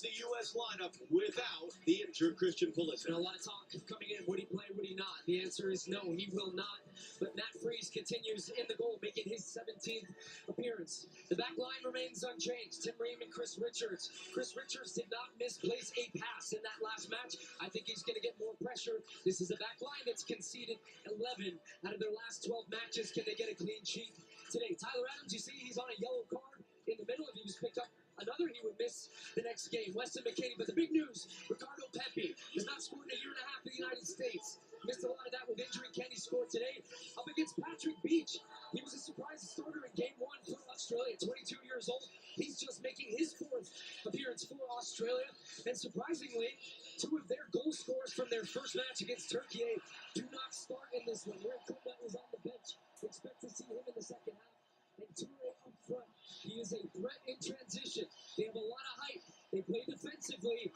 the U.S. lineup without the injured Christian Pulisic. And a lot of talk coming in. Would he play? Would he not? The answer is no, he will not. But Matt Freese continues in the goal, making his 17th appearance. The back line remains unchanged. Tim Ream and Chris Richards. Chris Richards did not misplace a pass in that last match. I think he's going to get more pressure. This is a back line that's conceded 11 out of their last 12 matches. Can they get a clean sheet today? Tyler Adams, you see he's on a yellow card in the middle. If he was picked up another, he would miss the next game. Weston McKennie, but the big news, Ricardo Pepi has not scored in a year and a half in the United States. Missed a lot of that with injury. Can he score today? Up against Patrick Beach. He was a surprise starter in game one for Australia, 22 years old. He's just making his fourth appearance for Australia. And surprisingly, two of their goal scorers from their first match against Turkey do not start in this one. Ray Kumba is on the bench. Expect to see him in the second half. And Toure up front. He is a threat in transition. They have a lot of height. They play defensively.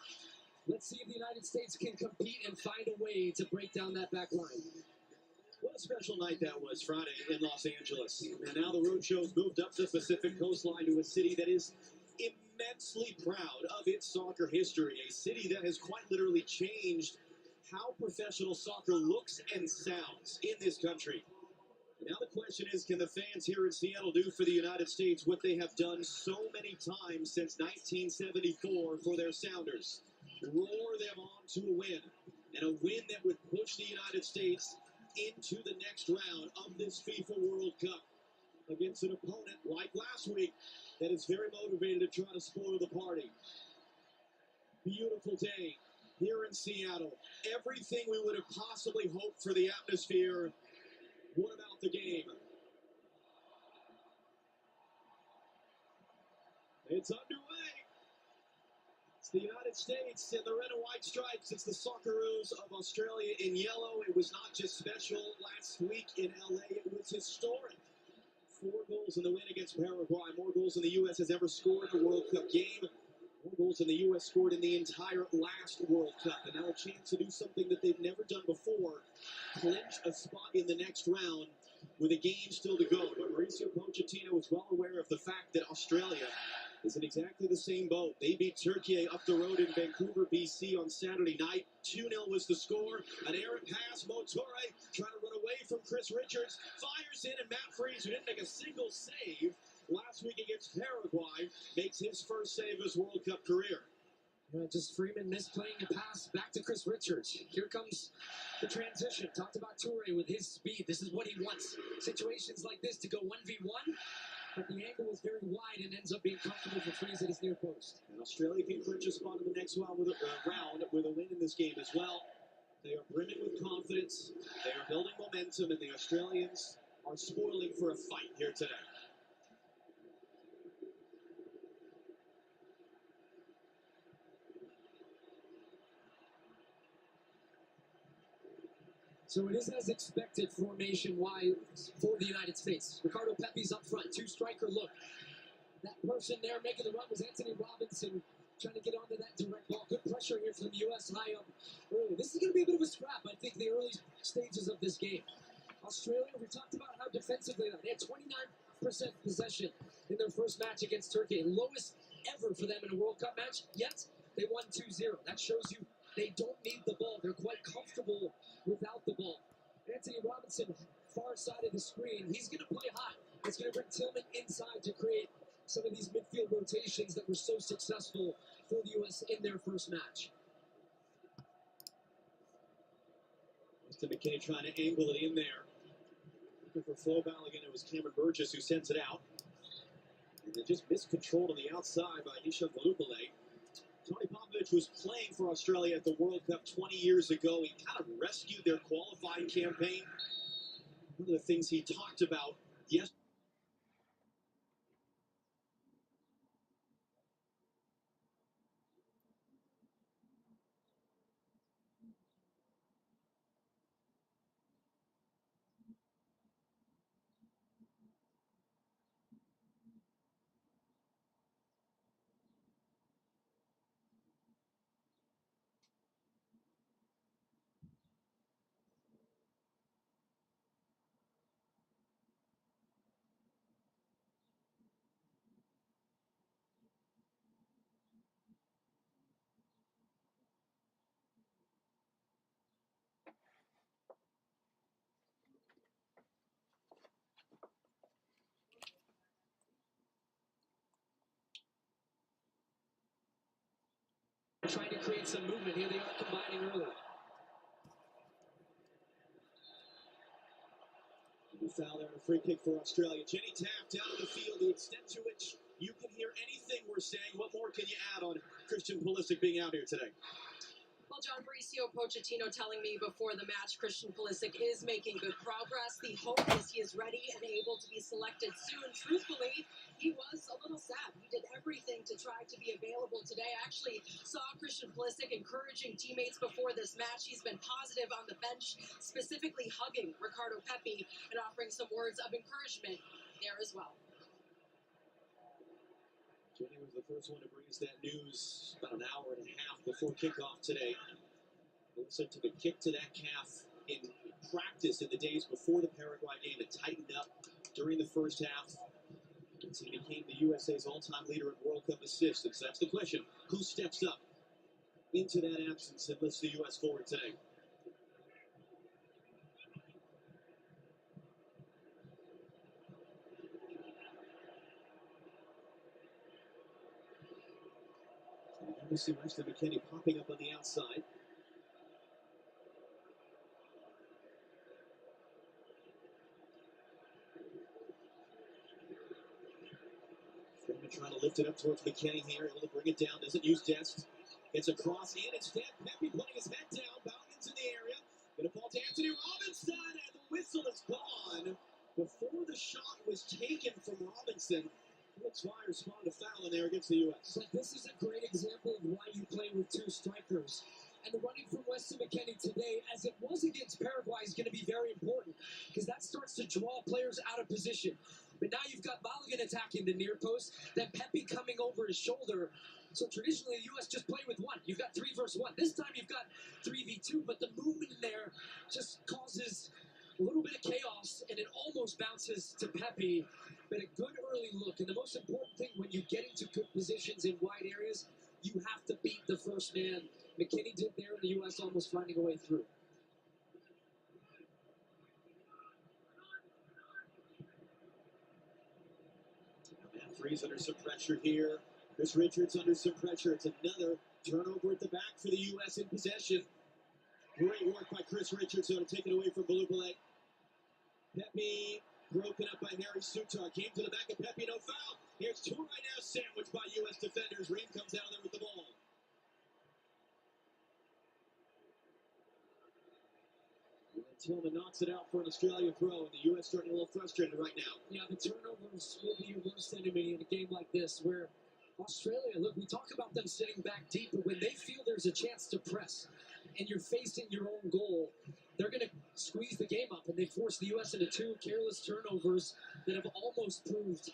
Let's see if the United States can compete and find a way to break down that back line. What a special night that was Friday in Los Angeles. And now the roadshow's moved up the Pacific coastline to a city that is immensely proud of its soccer history. A city that has quite literally changed how professional soccer looks and sounds in this country. Now the question is, can the fans here in Seattle do for the United States what they have done so many times since 1974 for their Sounders? Roar them on to a win, and a win that would push the United States into the next round of this FIFA World Cup against an opponent like last week that is very motivated to try to spoil the party. Beautiful day here in Seattle. Everything we would have possibly hoped for the atmosphere. What about the game? It's underway. It's the United States in the red and white stripes. It's the Socceroos of Australia in yellow. It was not just special last week in LA, it was historic. 4 goals in the win against Paraguay. More goals than the U.S. has ever scored in a World Cup game. More goals than the U.S. scored in the entire last World Cup. And now a chance to do something that they've never done before. Clinch a spot in the next round with a game still to go. But Mauricio Pochettino is well aware of the fact that Australia is in exactly the same boat. They beat Turkey up the road in Vancouver, BC on Saturday night. 2-0 was the score. An errant pass. Mo Toure trying to run away from Chris Richards. Fires in, and Matt Freese, who didn't make a single save last week against Paraguay, makes his first save of his World Cup career. Just Freeman misplaying a pass back to Chris Richards. Here comes the transition. Talked about Toure with his speed. This is what he wants. Situations like this to go 1v1. But the angle is very wide and ends up being comfortable for Freese at his near post. And Australia can clinch a spot in the next round with a win in this game as well. They are brimming with confidence. They are building momentum, and the Australians are spoiling for a fight here today. So it is as expected formation-wise for the United States. Ricardo Pepi's up front, 2-striker look. That person there making the run was Anthony Robinson, trying to get onto that direct ball. Good pressure here from the U.S. high up early. This is going to be a bit of a scrap, I think, the early stages of this game. Australia, we talked about how defensively they had 29% possession in their first match against Turkey, lowest ever for them in a World Cup match, yet they won 2-0. That shows you they don't need the ball. They're quite comfortable without the ball. Anthony Robinson, far side of the screen. He's going to play hot. It's going to bring Tillman inside to create some of these midfield rotations that were so successful for the U.S. in their first match. Weston McKennie trying to angle it in there. Looking for Flo Balogun. It was Cameron Burgess who sends it out. And they just miscontrolled on the outside by Nisha Valupale. Tony Popovich was playing for Australia at the World Cup 20 years ago. He kind of rescued their qualifying campaign. One of the things he talked about yesterday. trying to create some movement. Here they are combining early. The foul there, a free kick for Australia. Jenny Taft down on the field, the extent to which you can hear anything we're saying. What more can you add on Christian Pulisic being out here today? Well, John, Mauricio Pochettino telling me before the match Christian Pulisic is making good progress. The hope is he is ready and able to be selected soon. Truthfully, he was a little sad. He did everything to try to be available today. I actually saw Christian Pulisic encouraging teammates before this match. He's been positive on the bench, specifically hugging Ricardo Pepi and offering some words of encouragement there as well. Jenny was the first one to bring us that news about an hour and a half before kickoff today. Listen to the kick to that calf in practice in the days before the Paraguay game. It tightened up during the first half. As he became the USA's all-time leader in World Cup assists. And so that's the question. Who steps up into that absence and lifts the U.S. forward today? We see Weston McKennie popping up on the outside. Freeman trying to lift it up towards McKennie here, able to bring it down, doesn't use Dest. Gets a cross in, instead Pepe putting his head down, Balcon's in the area. Gonna fall to Anthony Robinson, and the whistle is gone. Before the shot was taken from Robinson, looks like respond to foul in there against the U.S. But this is a great example of why you play with two strikers. And the running from Weston McKennie today, as it was against Paraguay, is going to be very important because that starts to draw players out of position. But now you've got Balogun attacking the near post, then Pepe coming over his shoulder. So traditionally, the U.S. just play with one. You've got 3 versus 1. This time you've got 3v2, but the movement in there just causes a little bit of chaos, and it almost bounces to Pepe. But a good early look, and the most important thing when you get into good positions in wide areas, you have to beat the first man. McKennie did there, and the U.S. almost finding a way through. Matt Freese under some pressure here. Chris Richards under some pressure. It's another turnover at the back for the U.S. in possession. Great work by Chris Richards to take it away from Balubale. Pepe broken up by Harry Sutar. Came to the back of Pepe, no foul. Here's 2 right now, sandwiched by U.S. defenders. Ream comes out there with the ball. Tillman knocks it out for an Australian throw, and the U.S. starting a little frustrated right now. Yeah, the turnovers will be your worst enemy in a game like this, where Australia, look, we talk about them sitting back deep, but when they feel there's a chance to press and you're facing your own goal, they're going to squeeze the game up, and they force the U.S. into 2 careless turnovers that have almost proved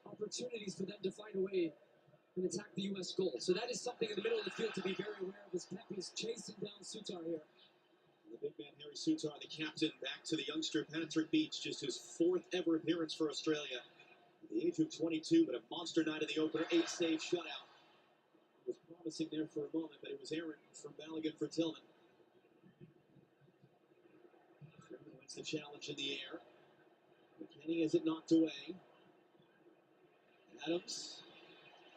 opportunities for them to find a way and attack the U.S. goal. So that is something in the middle of the field to be very aware of as Pepe's chasing down Sutar here. The big man Harry Sutar, the captain, back to the youngster Patrick Beach, just his 4th ever appearance for Australia. At the age of 22, but a monster night in the opener, 8-save shutout. It was promising there for a moment, but it was errant from Balogun for Tillman. Freeman wins the challenge in the air. McKennie has it knocked away. Adams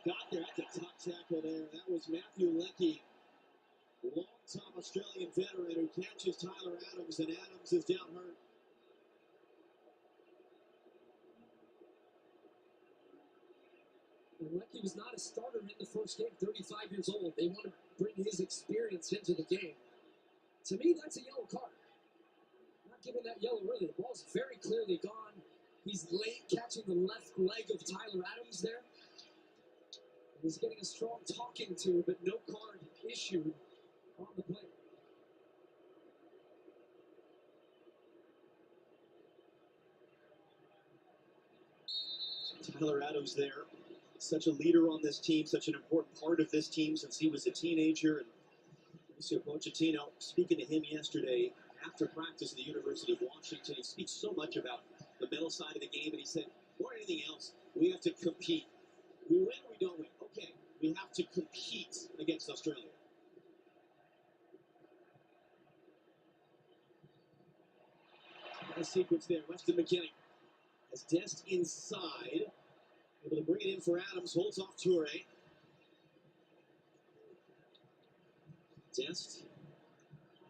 got there. That's a top tackle there. That was Matthew Leckie, long-time Australian veteran who catches Tyler Adams, and Adams is down hurt. And Leckie was not a starter in the first game, 35 years old. They want to bring his experience into the game. To me, that's a yellow card. Not giving that yellow early. The ball's very clearly gone. He's late catching the left leg of Tyler Adams there. And he's getting a strong talking to, but no card issued on the play. Tyler Adams there, such a leader on this team, such an important part of this team since he was a teenager. And Mauricio Pochettino, speaking to him yesterday after practice at the University of Washington, he speaks so much about the mental side of the game, and he said, more than anything else, we have to compete. We win or we don't win. Okay, we have to compete against Australia. Nice sequence there. Weston McKennie has Dest inside. Able to bring it in for Adams. Holds off Toure. Dest.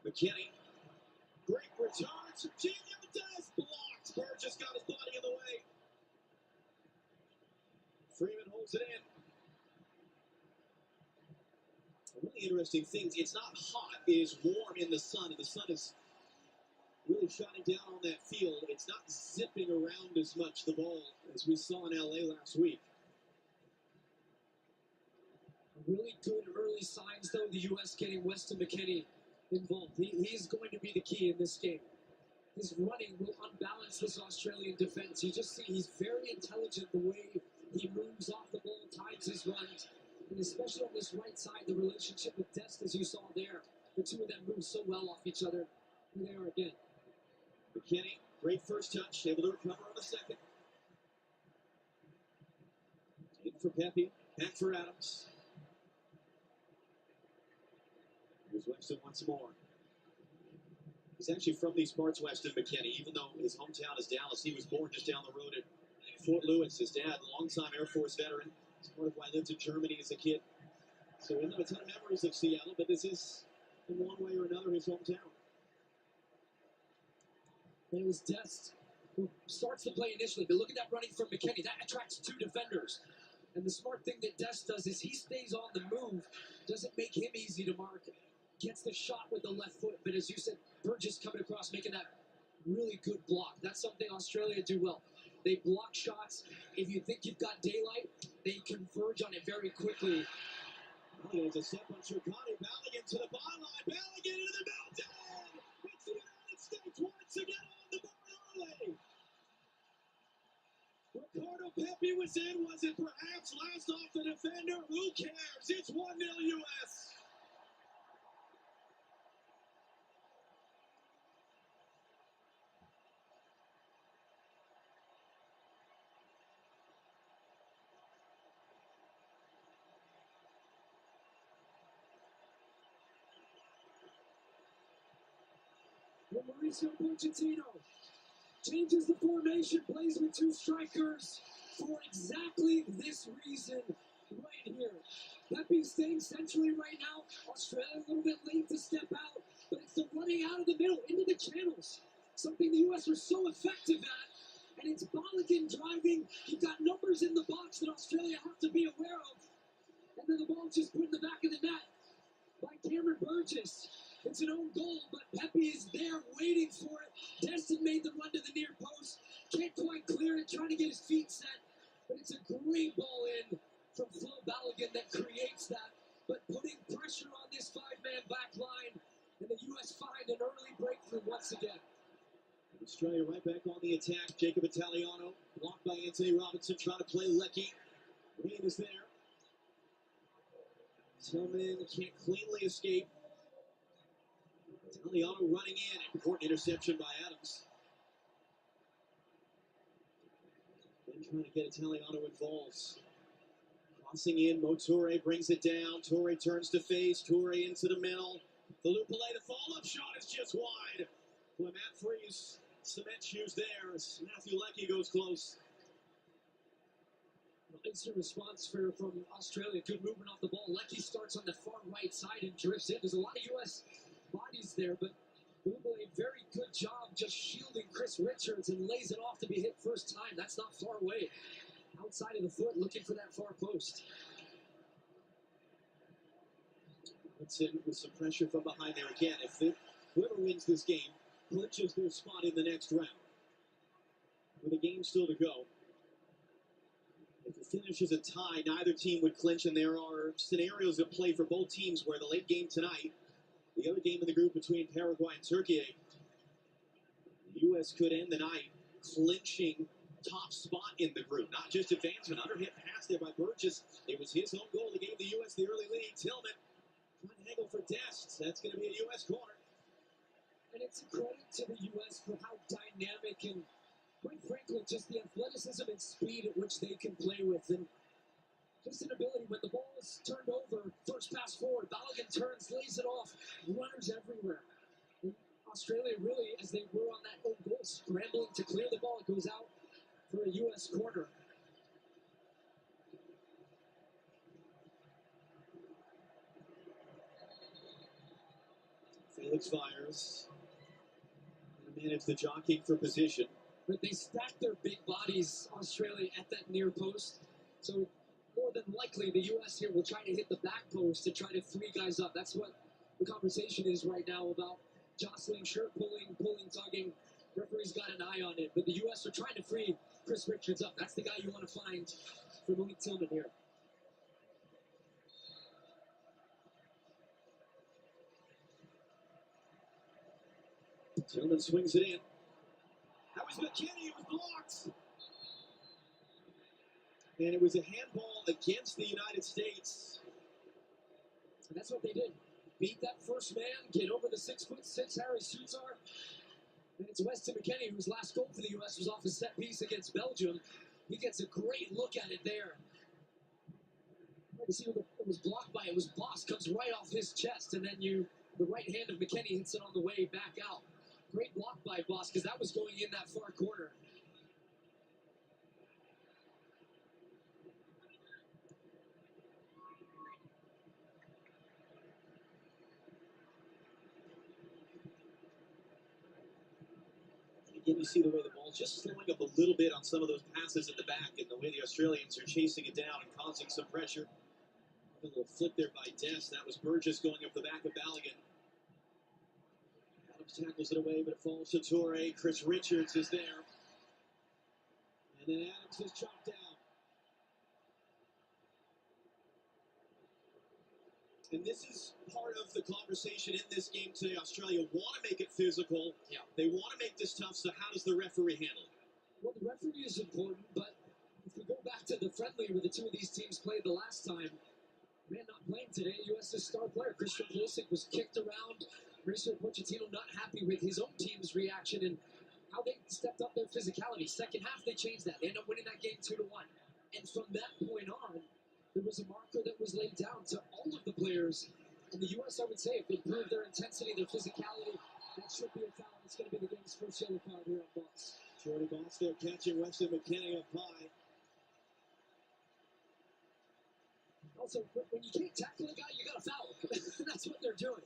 McKinney. Great return. Serginho Dest blocked. Burgess got his body in the way. Freeman holds it in. A really interesting thing. It's not hot. It is warm in the sun, and the sun is really shining down on that field. It's not zipping around as much, the ball, as we saw in LA last week. Really good early signs, though, the U.S. getting Weston McKennie involved. He's going to be the key in this game. His running will unbalance this Australian defense. You just see he's very intelligent the way he moves off the ball, times his runs, and especially on this right side, the relationship with Dest, as you saw there. The two of them move so well off each other. Here they are again. McKinney, great first touch, able to recover on the second. In for Pepe, back for Adams. Here's Weston once more. He's actually from these parts, Weston McKinney, even though his hometown is Dallas. He was born just down the road at Fort Lewis. His dad, longtime Air Force veteran. He's part of why I lived in Germany as a kid. So he doesn't have a ton of memories of Seattle, but this is, in one way or another, his hometown. And it was Dest who starts the play initially, but look at that running from McKinney. That attracts two defenders. And the smart thing that Dest does is he stays on the move, doesn't make him easy to mark, gets the shot with the left foot. But as you said, Burgess coming across, making that really good block. That's something Australia do well. They block shots. If you think you've got daylight, they converge on it very quickly. There's a step on Chircani. Balogun to the byline. Balogun into the meltdown. It's the United States once again on the board early. Ricardo Pepi was in. Was it perhaps last off the defender? Who cares? It's 1-0 U.S. And Mauricio Pochettino changes the formation, plays with two strikers for exactly this reason right here. Pepe staying centrally right now. Australia a little bit late to step out, but it's the running out of the middle into the channels. Something the U.S. was so effective at. And it's Balogun driving. You've got numbers in the box that Australia have to be aware of. And then the ball just put in the back of the net by Cameron Burgess. It's an own goal, but Pepe is there waiting for it. Destin made the run to the near post. Can't quite clear it, trying to get his feet set. But it's a great ball in from Flo Balogun that creates that. But putting pressure on this five-man back line, and the U.S. find an early breakthrough once again. Australia right back on the attack. Jacob Italiano, blocked by Anthony Robinson, trying to play Lecky. Green is there. Tillman can't cleanly escape. Italiano running in. Important interception by Adams. Then trying to get Italiano involved. Crossing in, Moture brings it down. Toure turns to face. Toure into the middle. The Lupale, the follow-up shot is just wide. Boy, Matt Freeze, cement shoes there as Matthew Lecky goes close. Instant response from Australia. Good movement off the ball. Lecky starts on the far right side and drifts in. There's a lot of U.S. bodies there, but Google a very good job just shielding Chris Richards and lays it off to be hit first time. That's not far away. Outside of the foot, looking for that far post. It's in with some pressure from behind there again. If whoever wins this game clinches their spot in the next round, with a game still to go. If it finishes a tie, neither team would clinch, and there are scenarios at play for both teams where the late game tonight, the other game in the group between Paraguay and Turkey, the U.S. could end the night clinching top spot in the group. Not just advancement, underhit pass there by Burgess. It was his own goal that gave the U.S. the early lead. Tillman trying to haggle for Dest. That's going to be a U.S. corner. And it's a credit to the U.S. for how dynamic and, quite frankly, just the athleticism and speed at which they can play with. And just an ability, when the ball is turned over, first pass forward, Balogun turns, lays it off, runners everywhere. And Australia really, as they were on that own goal, scrambling to clear the ball, it goes out for a U.S. corner. Felix fires. And manage the jockeying for position. But they stack their big bodies, Australia, at that near post. So more than likely, the U.S. here will try to hit the back post to try to free guys up. That's what the conversation is right now about jostling, shirt pulling, tugging. Referee's got an eye on it. But the U.S. are trying to free Chris Richards up. That's the guy you want to find for Malik Tillman here. Tillman swings it in. That was McKinney. It was blocked. And it was a handball against the United States. And that's what they did. Beat that first man, get over the 6'6" Harry Suzar. And it's Weston McKennie, whose last goal for the U.S. was off a set piece against Belgium. He gets a great look at it there. You see, it was blocked by, it was Boss, comes right off his chest, and then the right hand of McKennie hits it on the way back out. Great block by Boss, because that was going in that far corner. Again, you see the way the ball's just slowing up a little bit on some of those passes at the back, and the way the Australians are chasing it down and causing some pressure. A little flick there by Dest. That was Burgess going up the back of Balogun. Adams tackles it away, but it falls to Toure. Chris Richards is there. And then Adams is chopped down. And this is part of the conversation in this game today. Australia want to make it physical. Yeah. They want to make this tough, so how does the referee handle it? Well, the referee is important, but if we go back to the friendly where the two of these teams played the last time, man not playing today, U.S.'s star player, Christian Pulisic, was kicked around. Mauricio Pochettino not happy with his own team's reaction and how they stepped up their physicality. Second half, they changed that. They ended up winning that game 2-1. And from that point on, there was a marker that was laid down to all of the players. And the U.S., I would say, if they prove their intensity, their physicality, that should be a foul. It's going to be the game's first yellow card here on Boss. Jordy Boss there catching Weston McKennie up high. Also, when you can't tackle a guy, you got to foul. That's what they're doing.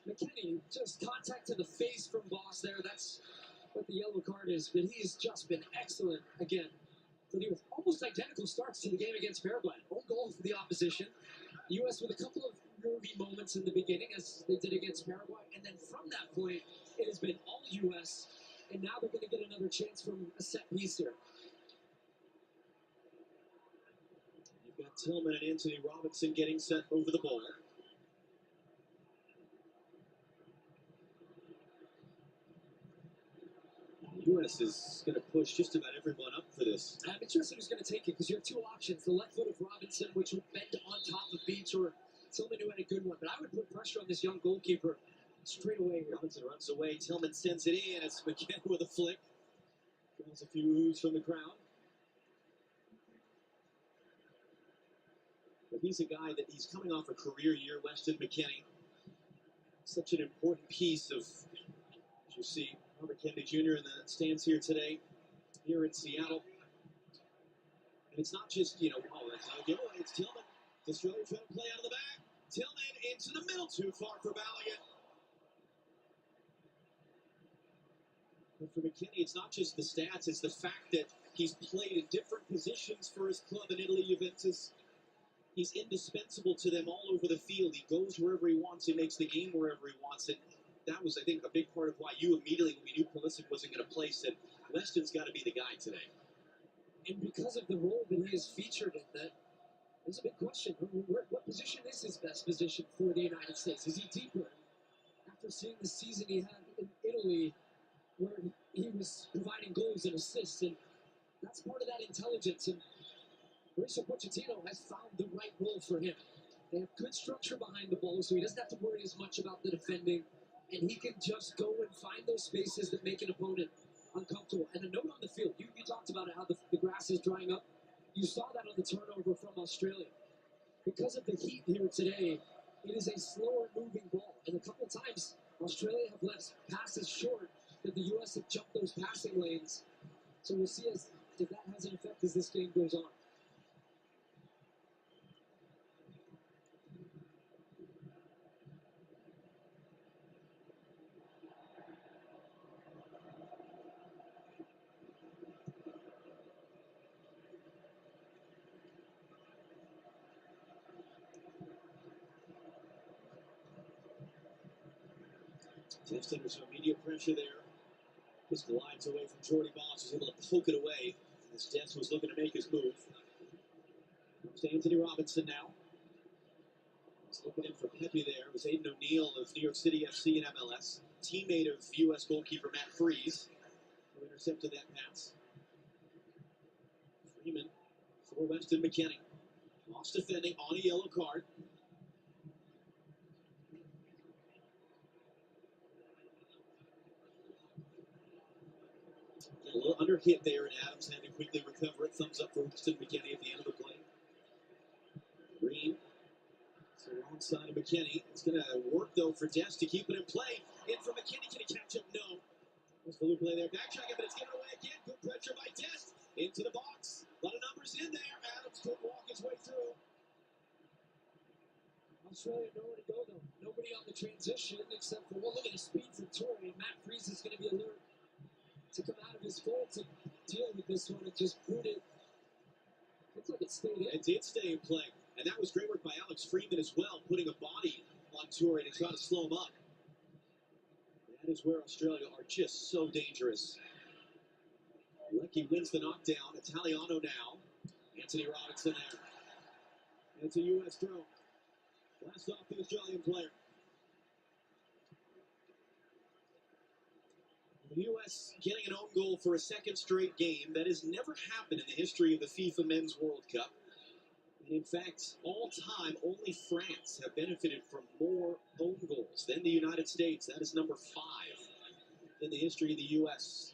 McKennie, just contact to the face from Boss there. That's what the yellow card is. But he's just been excellent again. For the almost identical starts to the game against Paraguay. Own goal for the opposition. The U.S. with a couple of nervy moments in the beginning, as they did against Paraguay. And then from that point, it has been all U.S. And now they're going to get another chance from a set piece here. You've got Tillman and Anthony Robinson getting set over the ball. The U.S. is going to push just about everyone up for this. I'm interested who's going to take it because you have two options. The left foot of Robinson, which would bend on top of Beach, or Tillman who had a good one. But I would put pressure on this young goalkeeper straight away here. Robinson runs away. Tillman sends it in. It's McKennie with a flick. Draws a few oohs from the crowd. But he's a guy that he's coming off a career year, Weston McKennie. Such an important piece of, as you see, Robert Kennedy Jr. in the stands here today, here in Seattle. And it's not just, oh, that's not a giveaway. It's Tillman. Australia trying to play out of the back. Tillman into the middle, too far for Balogun. But for McKennie, it's not just the stats, it's the fact that he's played in different positions for his club in Italy, Juventus. He's indispensable to them all over the field. He goes wherever he wants. He makes the game wherever he wants it. That was, I think, a big part of why you immediately, when we knew Pulisic wasn't going to play, said, Weston's got to be the guy today. And because of the role that he is featured in, that there's a big question. What position is his best position for the United States? Is he deeper? After seeing the season he had in Italy, where he was providing goals and assists, and that's part of that intelligence. And Mauricio Pochettino has found the right role for him. They have good structure behind the ball, so he doesn't have to worry as much about the defending, and he can just go and find those spaces that make an opponent uncomfortable. And a note on the field, you talked about it, how the grass is drying up. You saw that on the turnover from Australia. Because of the heat here today, it is a slower moving ball. And a couple times, Australia have left passes short that the U.S. have jumped those passing lanes. So we'll see if that has an effect as this game goes on. Just under some immediate pressure there. Just glides away from Jordy Boss, who's able to poke it away as Des was looking to make his move. Comes to Anthony Robinson now. He's looking in for Pepe there. It was Aiden O'Neill of New York City FC and MLS, teammate of U.S. goalkeeper Matt Freese, who intercepted that pass. Freeman for Weston McKennie. Lost defending on a yellow card. A little under hit there, and Adams had to quickly recover it. Thumbs up for Weston McKennie at the end of the play. Green. So wrong side of McKennie. It's going to work, though, for Des to keep it in play. In for McKennie. Can he catch up? No. There's the play there. Backtracking, but it's given away again. Good pressure by Des. Into the box. A lot of numbers in there. Adams couldn't walk his way through. Australia nowhere to go, though. Nobody on the transition except for, well, look at the speed from Torrey. Matt Freese is going to be alert to come out of his goal to deal with this one and just boot it. Looks like it stayed in. It did stay in play. And that was great work by Alex Freeman as well, putting a body on Torrey to try to slow him up. That is where Australia are just so dangerous. Lecky wins the knockdown. Italiano now. Anthony Robinson there. And it's a U.S. throw. Last off the Australian player. The U.S. getting an own goal for a second straight game. That has never happened in the history of the FIFA Men's World Cup. And in fact, all time, only France have benefited from more own goals than the United States. That is number 5 in the history of the U.S.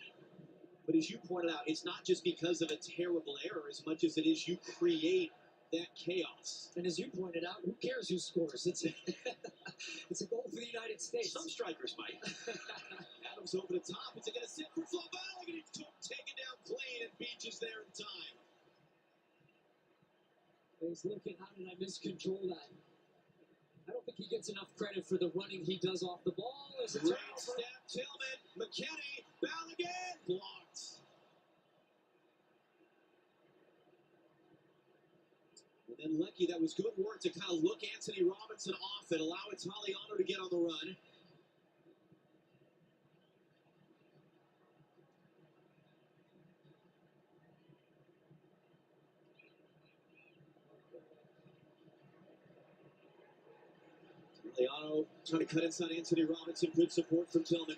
But as you pointed out, it's not just because of a terrible error as much as it is you create that chaos. And as you pointed out, who cares who scores? It's a, it's a goal for the United States. Some strikers might. Adams over the top. It's going to sit for Flo Balogun. He's taken down clean, and Beach is there in time. He's looking, how did I miscontrol that? I don't think he gets enough credit for the running he does off the ball. As a Great turnover. step, Tillman, McKennie, Balogun, blocked. And then Lecky, that was good work to kind of look Anthony Robinson off and allow Italiano to get on the run. Italiano trying to cut inside Anthony Robinson. Good support from Tillman.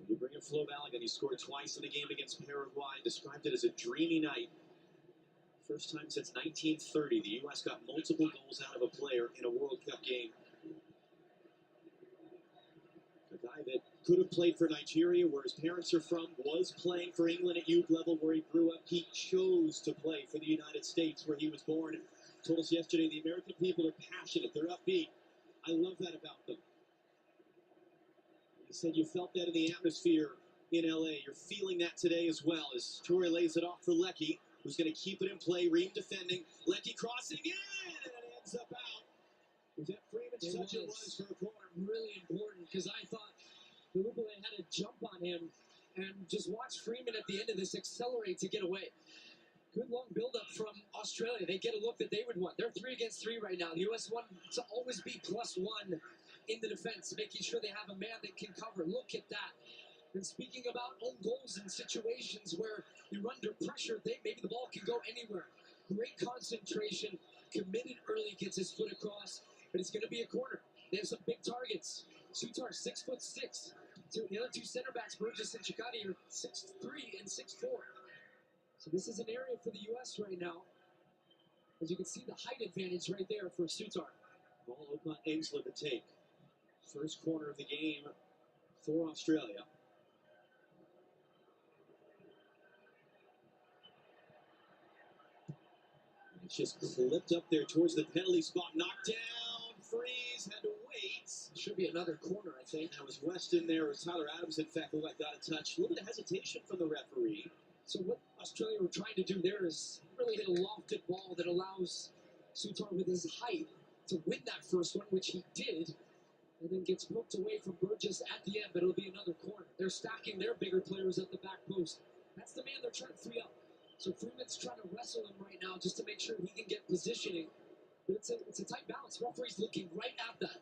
You bring in Flo Balogun. He scored twice in the game against Paraguay. Described it as a dreamy night. First time since 1930 the U.S. got multiple goals out of a player in a World Cup game. A guy that could have played for Nigeria, where his parents are from, was playing for England at youth level where he grew up. He chose to play for the United States where he was born. Told us yesterday the American people are passionate. They're upbeat. I love that about them. He said you felt that in the atmosphere in L.A. You're feeling that today as well as Torrey lays it off for Lecky, who's going to keep it in play. Ream defending. Lecky crossing in, and it ends up out. Was that Freeman's touch? It was for a corner. Really important, because I thought Lupule had a jump on him, and just watch Freeman at the end of this accelerate to get away. Good long build-up from Australia. They get a look that they would want. They're 3 against 3 right now. The U.S. want to always be +1 in the defense, making sure they have a man that can cover. Look at that. And speaking about own goals in situations where you're under pressure, maybe the ball can go anywhere. Great concentration, committed early, gets his foot across, but it's going to be a corner. They have some big targets. Sutar, 6'6". The other 2 center backs, Burgess and Chikati, are 6'3" and 6'4". So this is an area for the U.S. right now. As you can see, the height advantage right there for Sutar. Ball Oakland Ainsler to take. First corner of the game for Australia. It's just clipped up there towards the penalty spot. Knocked down. Freeze had to wait. Should be another corner, I think. That was Weston there. It was Tyler Adams, in fact, who got a touch. A little bit of hesitation from the referee. So what Australia were trying to do there is really hit a lofted ball that allows Sutar with his height to win that first one, which he did, and then gets poked away from Burgess at the end, but it'll be another corner. They're stacking their bigger players at the back post. That's the man they're trying to free up. So Freeman's trying to wrestle him right now just to make sure he can get positioning. But it's a tight balance. Referee's looking right at that.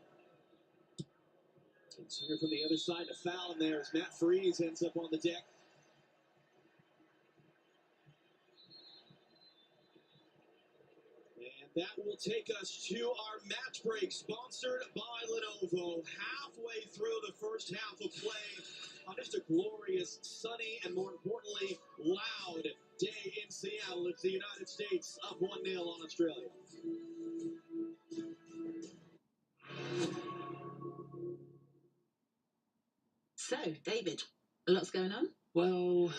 It's here from the other side. A foul in there as Matt Freese ends up on the deck. And that will take us to our match break, sponsored by Lenovo. Halfway through the first half of play on just a glorious, sunny, and more importantly, loud day in Seattle. It's the United States up 1-0 on Australia. So, David, lots going on? Well,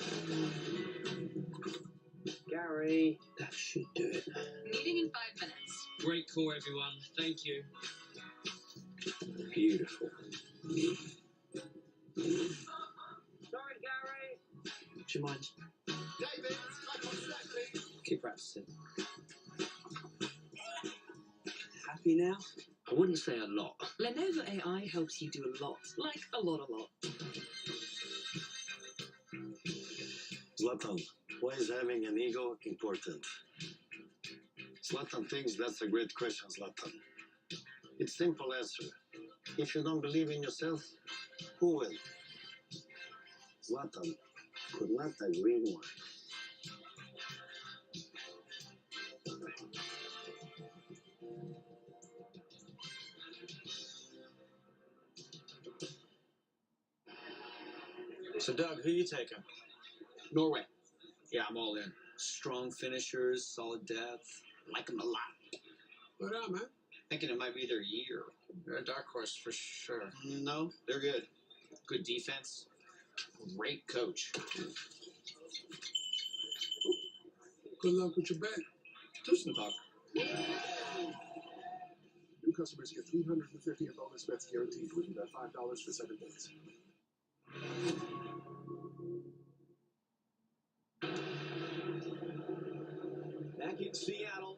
Gary, that should do it. Meeting in 5 minutes. Great call, everyone. Thank you. Beautiful. Sorry, Gary. Do you mind? David, back on set, please. Keep practicing. Happy now? I wouldn't say a lot. Lenovo AI helps you do a lot, like a lot. Zlatan, why is having an ego important? Zlatan thinks that's a great question, Zlatan. It's simple answer. If you don't believe in yourself, who will? Zlatan could not agree more. So, Doug, who you taking? Norway. Yeah, I'm all in. Strong finishers, solid depth. Like them a lot. What up, man? Thinking it might be their year. They're a dark horse for sure. No, they're good. Good defense. Great coach. Good luck with your bet. Do some talk. New customers get $350 in bonus bets guaranteed when you bet $5 for 7 days. Back in Seattle,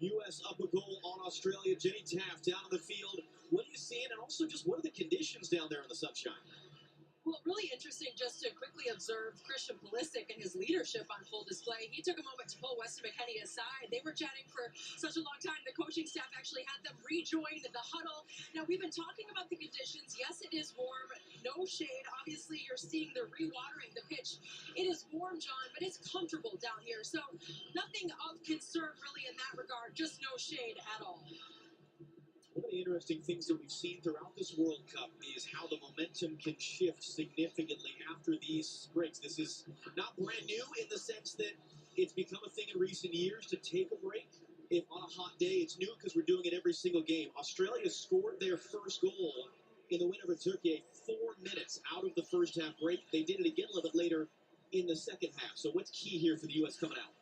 U.S. up a goal on Australia. Jenny Taft down on the field. What are you seeing? And also, just what are the conditions down there in the sunshine? Well, really interesting just to quickly observe Christian Pulisic and his leadership on full display. He took a moment to pull Weston McKennie aside. They were chatting for such a long time. The coaching staff actually had them rejoin the huddle. Now, we've been talking about the conditions. Yes, it is warm. No shade. Obviously, you're seeing the rewatering the pitch. It is warm, John, but it's comfortable down here. So nothing of concern really in that regard. Just no shade at all. One of the interesting things that we've seen throughout this World Cup is how the momentum can shift significantly after these breaks. This is not brand new in the sense that it's become a thing in recent years to take a break. If on a hot day, it's new because we're doing it every single game. Australia scored their first goal in the win over Turkey 4 minutes out of the first half break. They did it again a little bit later in the second half. So what's key here for the U.S. coming out?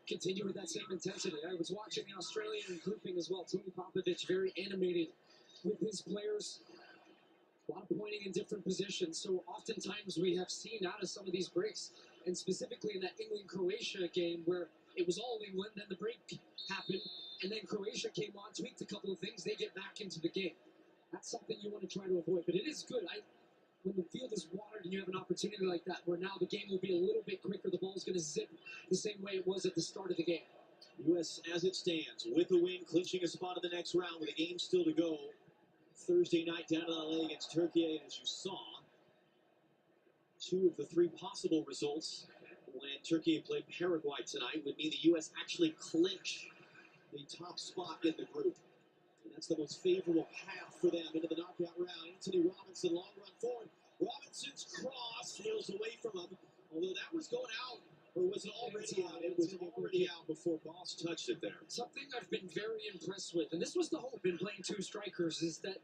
Continue with that same intensity. I was watching the Australian grouping as well. Tony Popovich very animated with his players. A lot of pointing in different positions. So oftentimes we have seen out of some of these breaks, and specifically in that England-Croatia game where it was all England, then the break happened, and then Croatia came on, tweaked a couple of things, they get back into the game. That's something you want to try to avoid. But it is good. When the field is watered and you have an opportunity like that, where now the game will be a little bit quicker, the ball's going to zip the same way it was at the start of the game. U.S. as it stands, with a win, clinching a spot in the next round with a game still to go. Thursday night down in LA against Turkey, and as you saw, 2 of the 3 possible results when Turkey played Paraguay tonight would mean the U.S. actually clinch the top spot in the group. And that's the most favorable path for them into the knockout round. Anthony Robinson, long run forward. Robinson's cross sails away from him. Although that was going out, or was it already out? It was already out before Boss touched it there. Something I've been very impressed with, and this was the hope in playing 2 strikers, is that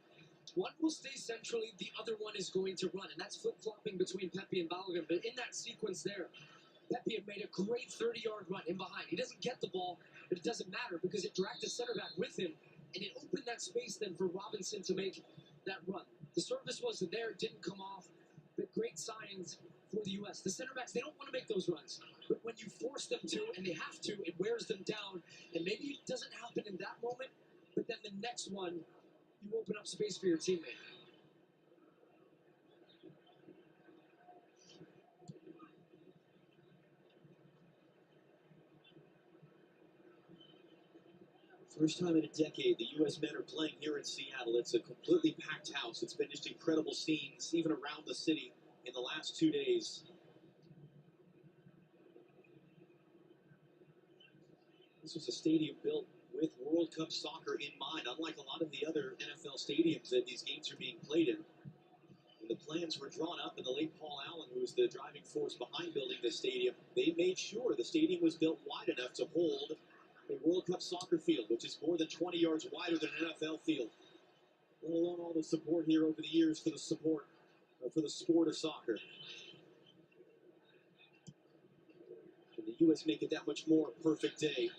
one will stay centrally, the other one is going to run. And that's flip-flopping between Pepe and Balogun. But in that sequence there, Pepe made a great 30-yard run in behind. He doesn't get the ball, but it doesn't matter because it dragged the center back with him. And it opened that space then for Robinson to make that run. The service wasn't there, it didn't come off, but great signs for the U.S. The center backs, they don't want to make those runs. But when you force them to, and they have to, it wears them down. And maybe it doesn't happen in that moment, but then the next one, you open up space for your teammate. First time in a decade the U.S. men are playing here in Seattle. It's a completely packed house. It's been just incredible scenes, even around the city, in the last 2 days. This was a stadium built with World Cup soccer in mind, unlike a lot of the other NFL stadiums that these games are being played in. When the plans were drawn up, and the late Paul Allen, who was the driving force behind building this stadium, they made sure the stadium was built wide enough to hold a World Cup soccer field, which is more than 20 yards wider than an NFL field. Let alone all the support here over the years for the sport of soccer. And the U.S. make it that much more perfect day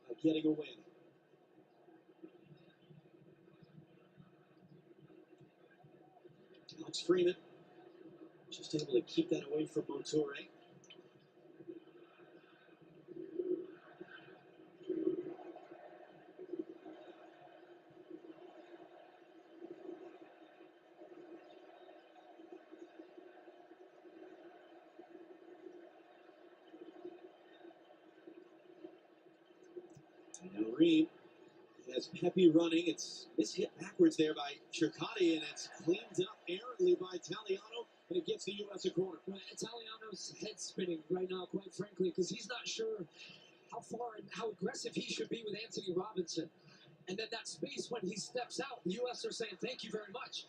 by getting a win. Alex Freeman just able to keep that away from Motore. Now Reed has Pepe running. It's hit backwards there by Circotti, and it's cleaned up errantly by Italiano, and it gets the U.S. a corner. Well, Italiano's head spinning right now, quite frankly, because he's not sure how far and how aggressive he should be with Anthony Robinson. And then that space when he steps out, the U.S. are saying thank you very much.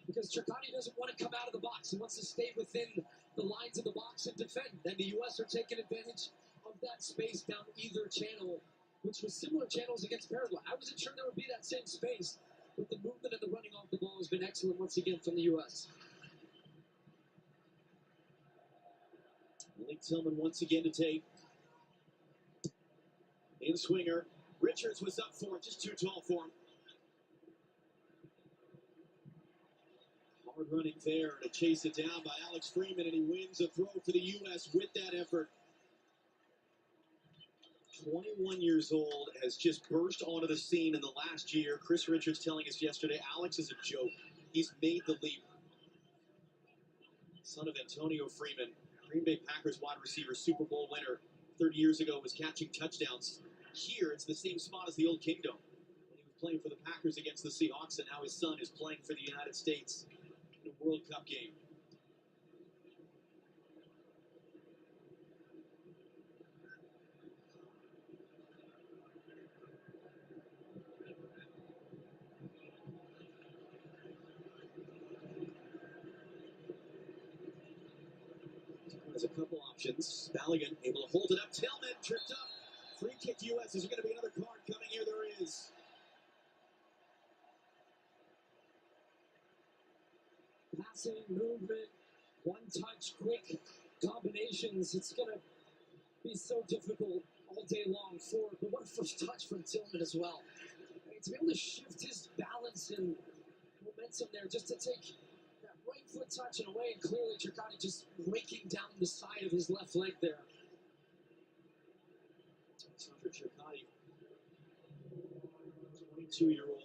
Because Circotti doesn't want to come out of the box. He wants to stay within the lines of the box and defend. And the U.S. are taking advantage of that space down either channel, which was similar channels against Paraguay. I wasn't sure there would be that same space, but the movement and the running off the ball has been excellent once again from the U.S. Malik Tillman once again to take. In swinger. Richards was up for it, just too tall for him. Hard running there to chase it down by Alex Freeman, and he wins a throw for the U.S. with that effort. 21 years old, has just burst onto the scene in the last year. Chris Richards telling us yesterday, Alex is a joke. He's made the leap. Son of Antonio Freeman, Green Bay Packers wide receiver, Super Bowl winner, 30 years ago was catching touchdowns. Here, it's the same spot as the Old Kingdom when he was playing for the Packers against the Seahawks, and now his son is playing for the United States in a World Cup game. Has a couple options. Baligan able to hold it up. Tillman tripped up. Free kick U.S. Is there going to be another card coming here? There is. Passing, movement, one-touch, quick combinations. It's going to be so difficult all day long for it. But what a first touch from Tillman as well. I mean, to be able to shift his balance and momentum there just to take that right foot touch and away, and clearly Circotti just raking down the side of his left leg there. Sandro Circotti, 22-year-old,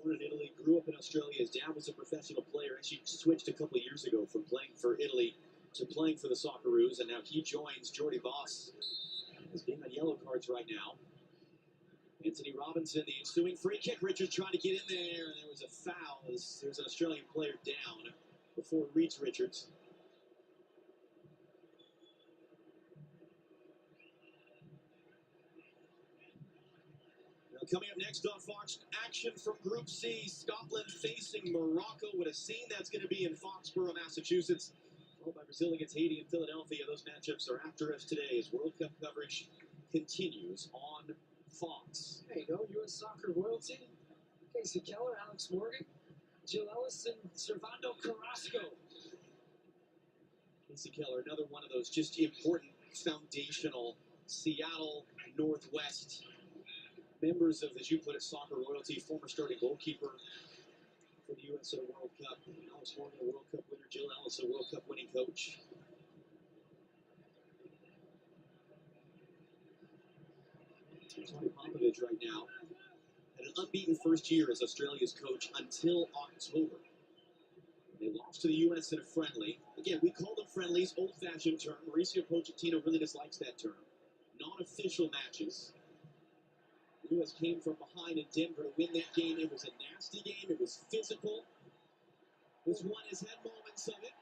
born in Italy, grew up in Australia. His dad was a professional player, and she switched a couple years ago from playing for Italy to playing for the Socceroos, and now he joins Jordy Boss as being on yellow cards right now. Anthony Robinson, the ensuing free kick. Richards trying to get in there, and there was a foul. There's an Australian player down before it reached Richards. Now coming up next on Fox, action from Group C. Scotland facing Morocco. What a scene that's going to be in Foxborough, Massachusetts. Followed by Brazil against Haiti and Philadelphia. Those matchups are after us today as World Cup coverage continues on Fox. There you go, U.S. Soccer royalty. Casey Keller, Alex Morgan, Jill Ellis, and Servando Carrasco. Casey Keller, another one of those just important foundational Seattle Northwest members of, as you put it, soccer royalty. Former starting goalkeeper for the U.S. at a World Cup. Alex Morgan, a World Cup winner. Jill Ellis, a World Cup winning coach. Tony Popovich right now had an unbeaten first year as Australia's coach until October. They lost to the U.S. in a friendly. Again, we call them friendlies, old-fashioned term. Mauricio Pochettino really dislikes that term. non-official matches. The U.S. came from behind in Denver to win that game. It was a nasty game. It was physical. This one has had moments of it.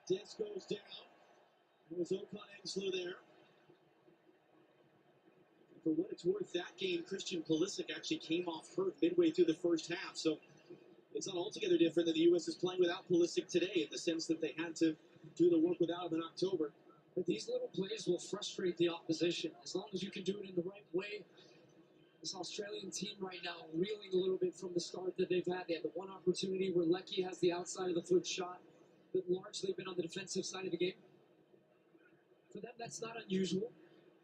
Des goes down. There was Okan Engsler there. And for what it's worth, that game, Christian Pulisic actually came off hurt midway through the first half. So it's not altogether different that the U.S. is playing without Pulisic today in the sense that they had to do the work without him in October. But these little plays will frustrate the opposition as long as you can do it in the right way. This Australian team right now reeling a little bit from the start that they've had. They had the one opportunity where Leckie has the outside of the foot shot, but largely been on the defensive side of the game. For them, that's not unusual,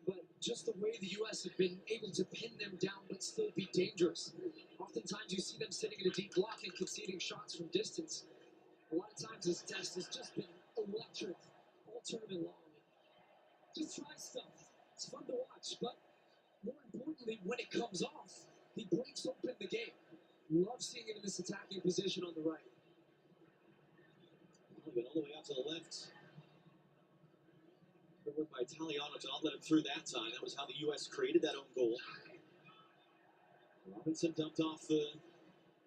but just the way the U.S. have been able to pin them down but still be dangerous. Oftentimes you see them sitting in a deep block and conceding shots from distance. A lot of times this test has just been electric all tournament long. Just try stuff. It's fun to watch, but more importantly, when it comes off, he breaks open the game. Love seeing him in this attacking position on the right. All the way out to the left. Good work by Italiano to not let him through that time. That was how the U.S. created that own goal. Robinson dumped off the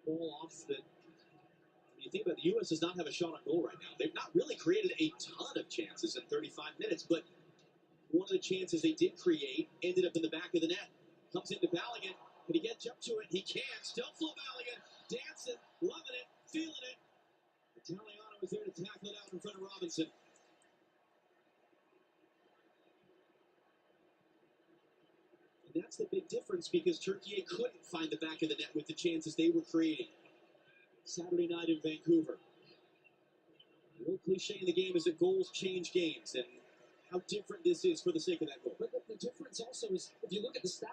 ball off the... When you think about it, the U.S. does not have a shot on goal right now. They've not really created a ton of chances in 35 minutes, but one of the chances they did create ended up in the back of the net. Comes into Balogun. Can he get up to it? He can. Still Flo Balogun. Dancing, loving it, feeling it. Italiano was there to tackle it out in front of Robinson. And that's the big difference because Turkey couldn't find the back of the net with the chances they were creating. Saturday night in Vancouver. The old cliche in the game is that goals change games, and how different this is for the sake of that goal. But the difference also is, if you look at the stat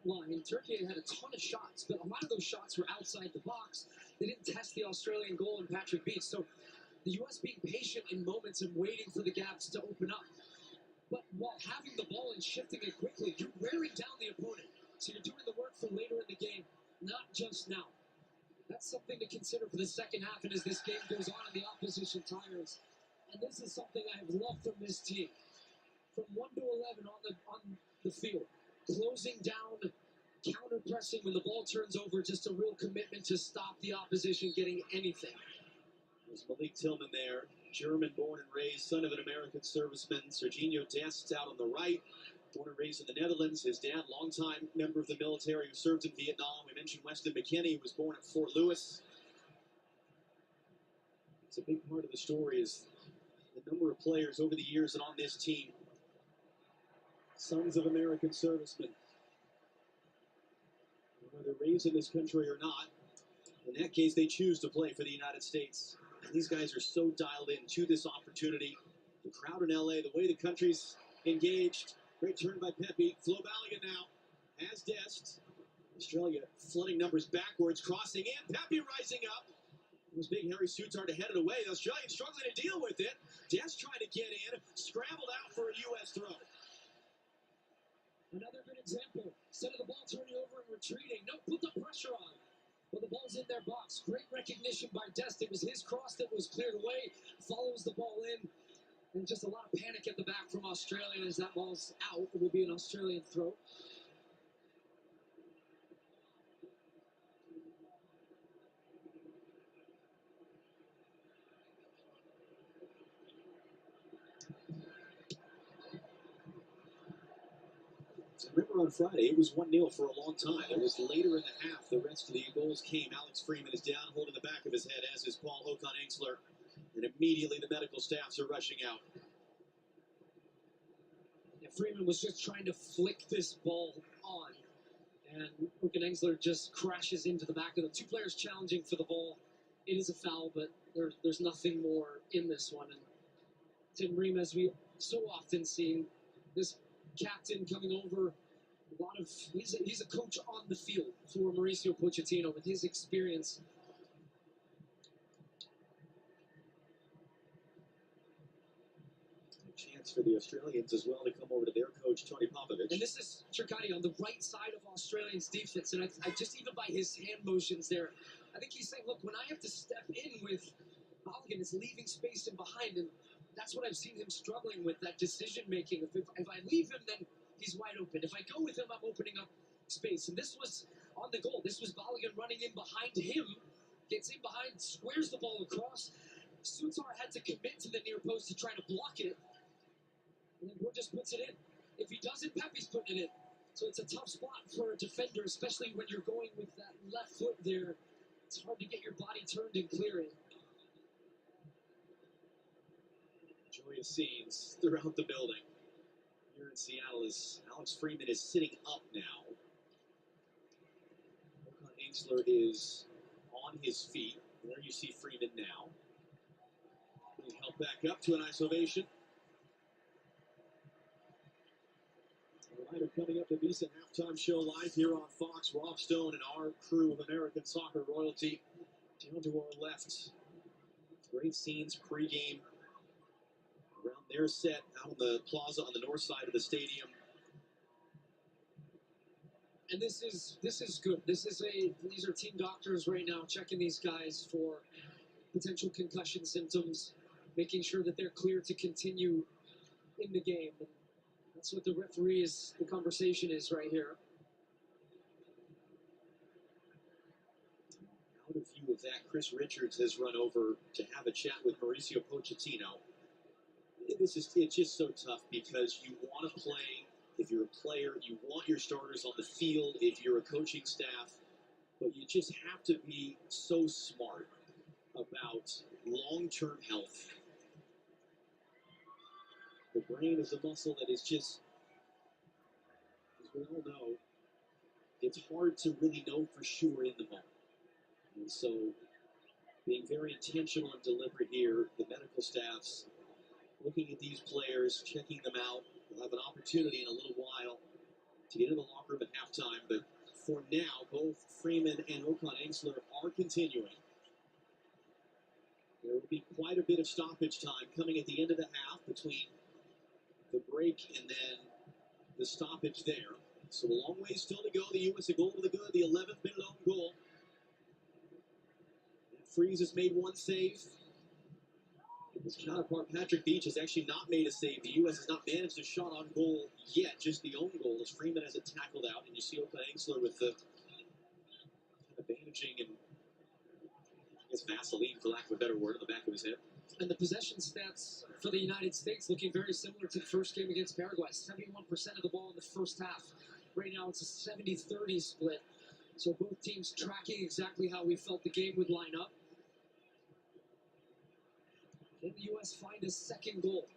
line, Turkey had a ton of shots, but a lot of those shots were outside the box. They didn't test the Australian goal in Patrick Beach. So the U.S. being patient in moments and waiting for the gaps to open up. But while having the ball and shifting it quickly, you're wearing down the opponent. So you're doing the work for later in the game, not just now. That's something to consider for the second half and as this game goes on and the opposition tires. And this is something I have loved from this team. From 1 to 11 on the field, closing down, counter-pressing when the ball turns over, just a real commitment to stop the opposition getting anything. There's Malik Tillman there, German born and raised, son of an American serviceman. Serginho Dest out on the right, born and raised in the Netherlands. His dad, longtime member of the military who served in Vietnam. We mentioned Weston McKennie, who was born at Fort Lewis. It's a big part of the story is the number of players over the years and on this team. Sons of American servicemen. Whether raised in this country or not, in that case, they choose to play for the United States. And these guys are so dialed in to this opportunity. The crowd in LA, the way the country's engaged. Great turn by Pepe. Flo Balogun now has Dest. Australia flooding numbers backwards, crossing in. Pepe rising up. It was big Harry Souttar to head it away. The Australians struggling to deal with it. Dest trying to get in. Scrambled out for a U.S. throw. Another good example. Instead of the ball turning over and retreating, no, put the pressure on. Well, the ball's in their box. Great recognition by Dest. It was his cross that was cleared away. Follows the ball in. And just a lot of panic at the back from Australia as that ball's out. It will be an Australian throw. Remember on Friday, it was 1-0 for a long time. It was later in the half. The rest of the goals came. Alex Freeman is down, holding the back of his head, as is Paul Okan Engsler. And immediately the medical staffs are rushing out. Yeah, Freeman was just trying to flick this ball on. And Okan Engsler just crashes into the back of the two players challenging for the ball. It is a foul, but there's nothing more in this one. And Tim Ream, as we so often see, this captain coming over, he's a coach on the field for Mauricio Pochettino with his experience. A chance for the Australians as well to come over to their coach, Tony Popovich. And this is Tricati on the right side of Australians' defense. And I just, even by his hand motions there, I think he's saying, look, when I have to step in with Balogun, it's leaving space in behind. And that's what I've seen him struggling with, that decision making. If I leave him, then he's wide open. If I go with him, I'm opening up space. And this was on the goal. This was Balogun running in behind him, gets in behind, squares the ball across. Sutar had to commit to the near post to try to block it. And then Wood just puts it in. If he doesn't, Pepe's putting it in. So it's a tough spot for a defender, especially when you're going with that left foot there. It's hard to get your body turned and clear it. Joyous scenes throughout the building. Here in Seattle, as Alex Freeman is sitting up now. Okan Ainsler is on his feet. There you see Freeman now. Being helped back up to an isolation. A reminder coming up, the VEASA halftime show live here on Fox. Rob Stone and our crew of American soccer royalty down to our left. Great scenes pregame around their set out on the plaza on the north side of the stadium. And this is good. These are team doctors right now checking these guys for potential concussion symptoms, making sure that they're clear to continue in the game. And that's what the conversation is right here. Out of view of that, Chris Richards has run over to have a chat with Mauricio Pochettino. It's just so tough because you want to play. If you're a player, you want your starters on the field. If you're a coaching staff, but you just have to be so smart about long-term health. The brain is a muscle that is just, as we all know, it's hard to really know for sure in the moment. And so, being very intentional and deliberate here, the medical staffs looking at these players, checking them out. We'll have an opportunity in a little while to get in the locker room at halftime, but for now, both Freeman and Okan Ainsler are continuing. There will be quite a bit of stoppage time coming at the end of the half between the break and then the stoppage there. So a long way still to go. The U.S. a goal to the good, the 11th minute own goal. And Freeze has made one save. His counterpart, Patrick Beach, has actually not made a save. The U.S. has not managed a shot on goal yet, just the own goal, as Freeman has it tackled out. And you see Okan Ainsler with the kind of bandaging and, I guess, Vaseline, for lack of a better word, on the back of his head. And the possession stats for the United States looking very similar to the first game against Paraguay. 71% of the ball in the first half. Right now it's a 70-30 split. So both teams tracking exactly how we felt the game would line up. Can the U.S. find a second goal?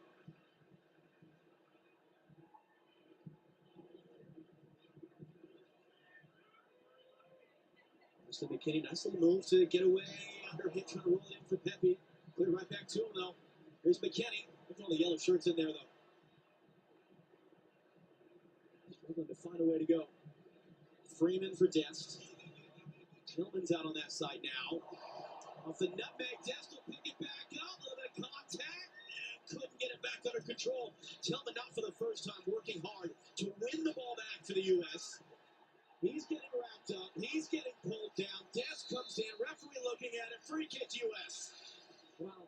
Mr. McKinney, nice little move to get away. Under hit, trying to roll it in for Pepe. Clear right back to him, though. Here's McKinney. Look at all the yellow shirts in there, though. Struggling to find a way to go. Freeman for Dest. Tillman's out on that side now. Off the nutmeg, Dest will pick it back up. A little bit of contact. And couldn't get it back under control. Tillman not for the first time, working hard to win the ball back for the U.S. He's getting wrapped up. He's getting pulled down. Dest comes in. Referee looking at it. Free kick U.S. Wow.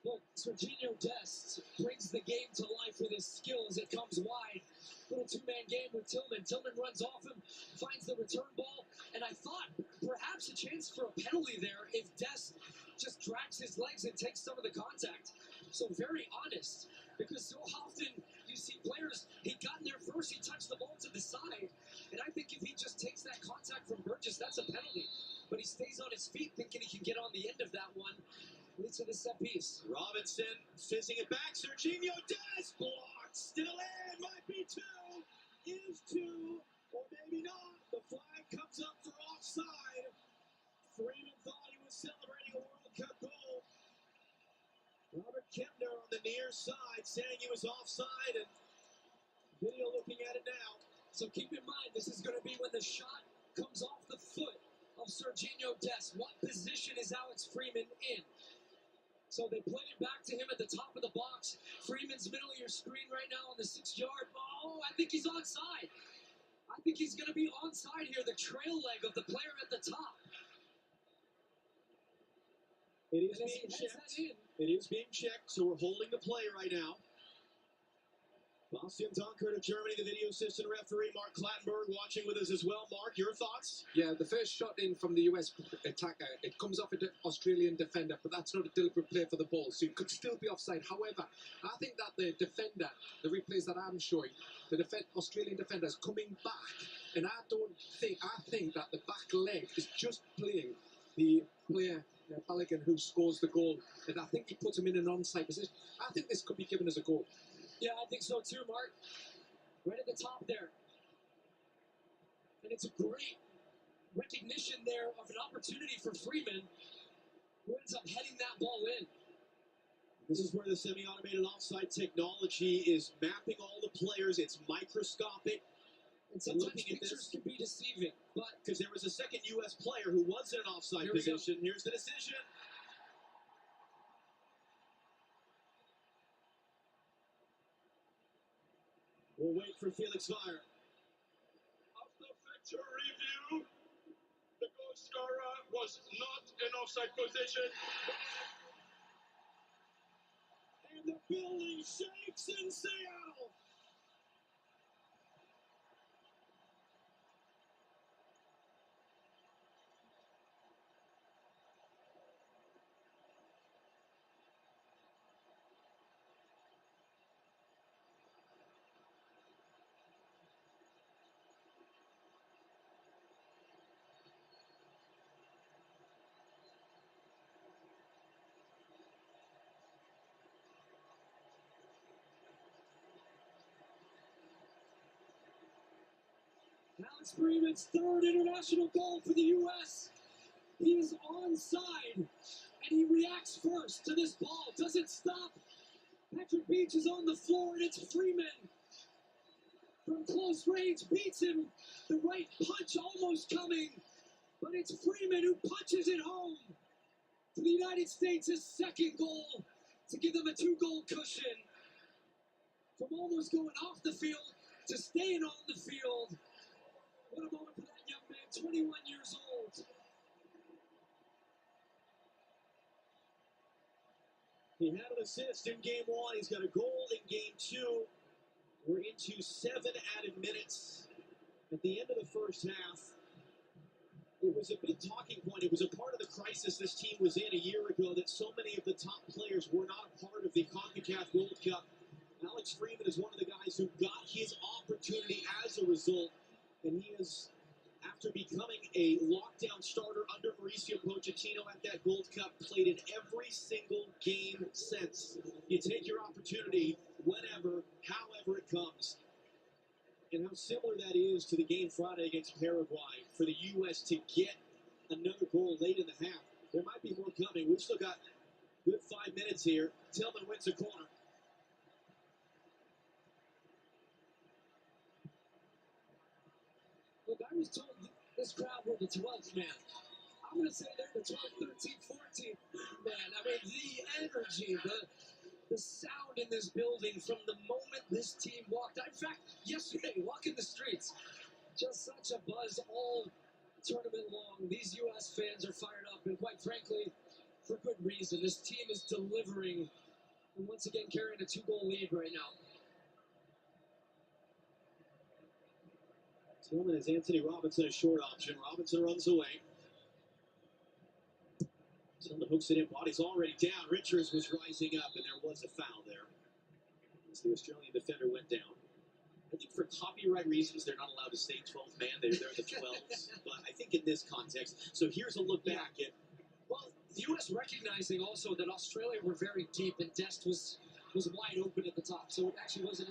Look, Serginho Dest brings the game to life with his skill as it comes wide. Little two-man game with Tillman. Tillman runs off him, finds the return ball, and I thought perhaps a chance for a penalty there if Dest just drags his legs and takes some of the contact. So very honest, because so often you see players, he got in there first, he touched the ball to the side, and I think if he just takes that contact from Burgess, that's a penalty. But he stays on his feet thinking he can get on the end of that one. Leads to the set piece. Robinson fizzing it back. Serginho Dest blocked. Still in. Might be two. Is two. Or maybe not. The flag comes up for offside. Freeman thought he was celebrating a World Cup goal. Robert Kempner on the near side saying he was offside. And video looking at it now. So keep in mind, this is going to be when the shot comes off the foot of Serginho Dest. What position is Alex Freeman in? So they played it back to him at the top of the box. Freeman's middle of your screen right now on the 6-yard. Oh, I think he's onside. I think he's going to be onside here, the trail leg of the player at the top. It is being checked. It is being checked, so we're holding the play right now. Bastian Dunkert of Germany, the video assistant referee. Mark Clattenburg watching with us as well. Mark, your thoughts? Yeah, the first shot in from the US attacker, it comes off an Australian defender, but that's not a deliberate play for the ball, so it could still be offside. However, I think that the defender, the replays that I'm showing, the Australian defender is coming back, and I think that the back leg is just playing the player, Balogun, who scores the goal, and I think he puts him in an onside position. I think this could be given as a goal. Yeah, I think so too, Mark. Right at the top there. And it's a great recognition there of an opportunity for Freeman, who ends up heading that ball in. This is where the semi-automated offside technology is mapping all the players. It's microscopic. And sometimes looking at pictures this, can be deceiving, but because there was a second U.S. player who was in an offside Here we go. position. Here's the decision. We'll wait for Felix Meyer. After factor review, the goal scorer was not in offside position. And the building shakes in Seattle. Alex Freeman's third international goal for the U.S. He is onside, and he reacts first to this ball. Doesn't stop. Patrick Beach is on the floor, and it's Freeman. From close range, beats him. The right punch almost coming, but it's Freeman who punches it home. For the United States, his second goal to give them a 2-goal cushion. From almost going off the field to staying on the field. What a moment for that young man, 21 years old. He had an assist in game one. He's got a goal in game two. We're into 7 added minutes. At the end of the first half, it was a big talking point. It was a part of the crisis this team was in a year ago, that so many of the top players were not a part of the CONCACAF Gold Cup. Alex Freeman is one of the guys who got his opportunity as a result. And he is, after becoming a lockdown starter under Mauricio Pochettino at that Gold Cup, played in every single game since. You take your opportunity whenever, however it comes. And how similar that is to the game Friday against Paraguay for the U.S. to get another goal late in the half. There might be more coming. We've still got a good 5 minutes here. Tillman wins a corner. Look, I was told this crowd were the 12th man. I'm going to say they're the 12th, 13th, 14th man. I mean, the energy, the sound in this building from the moment this team walked out. In fact, yesterday, walking the streets, just such a buzz all tournament long. These U.S. fans are fired up, and quite frankly, for good reason. This team is delivering, and once again carrying a 2-goal lead right now. Tillman is Anthony Robinson, a short option. Robinson runs away. Tillman hooks it in. Body's already down. Richards was rising up, and there was a foul there as the Australian defender went down. I think for copyright reasons, they're not allowed to say 12th man. They're the 12s. But I think in this context. So here's a look back at. Well, the U.S. recognizing also that Australia were very deep, and Dest was wide open at the top. So it actually wasn't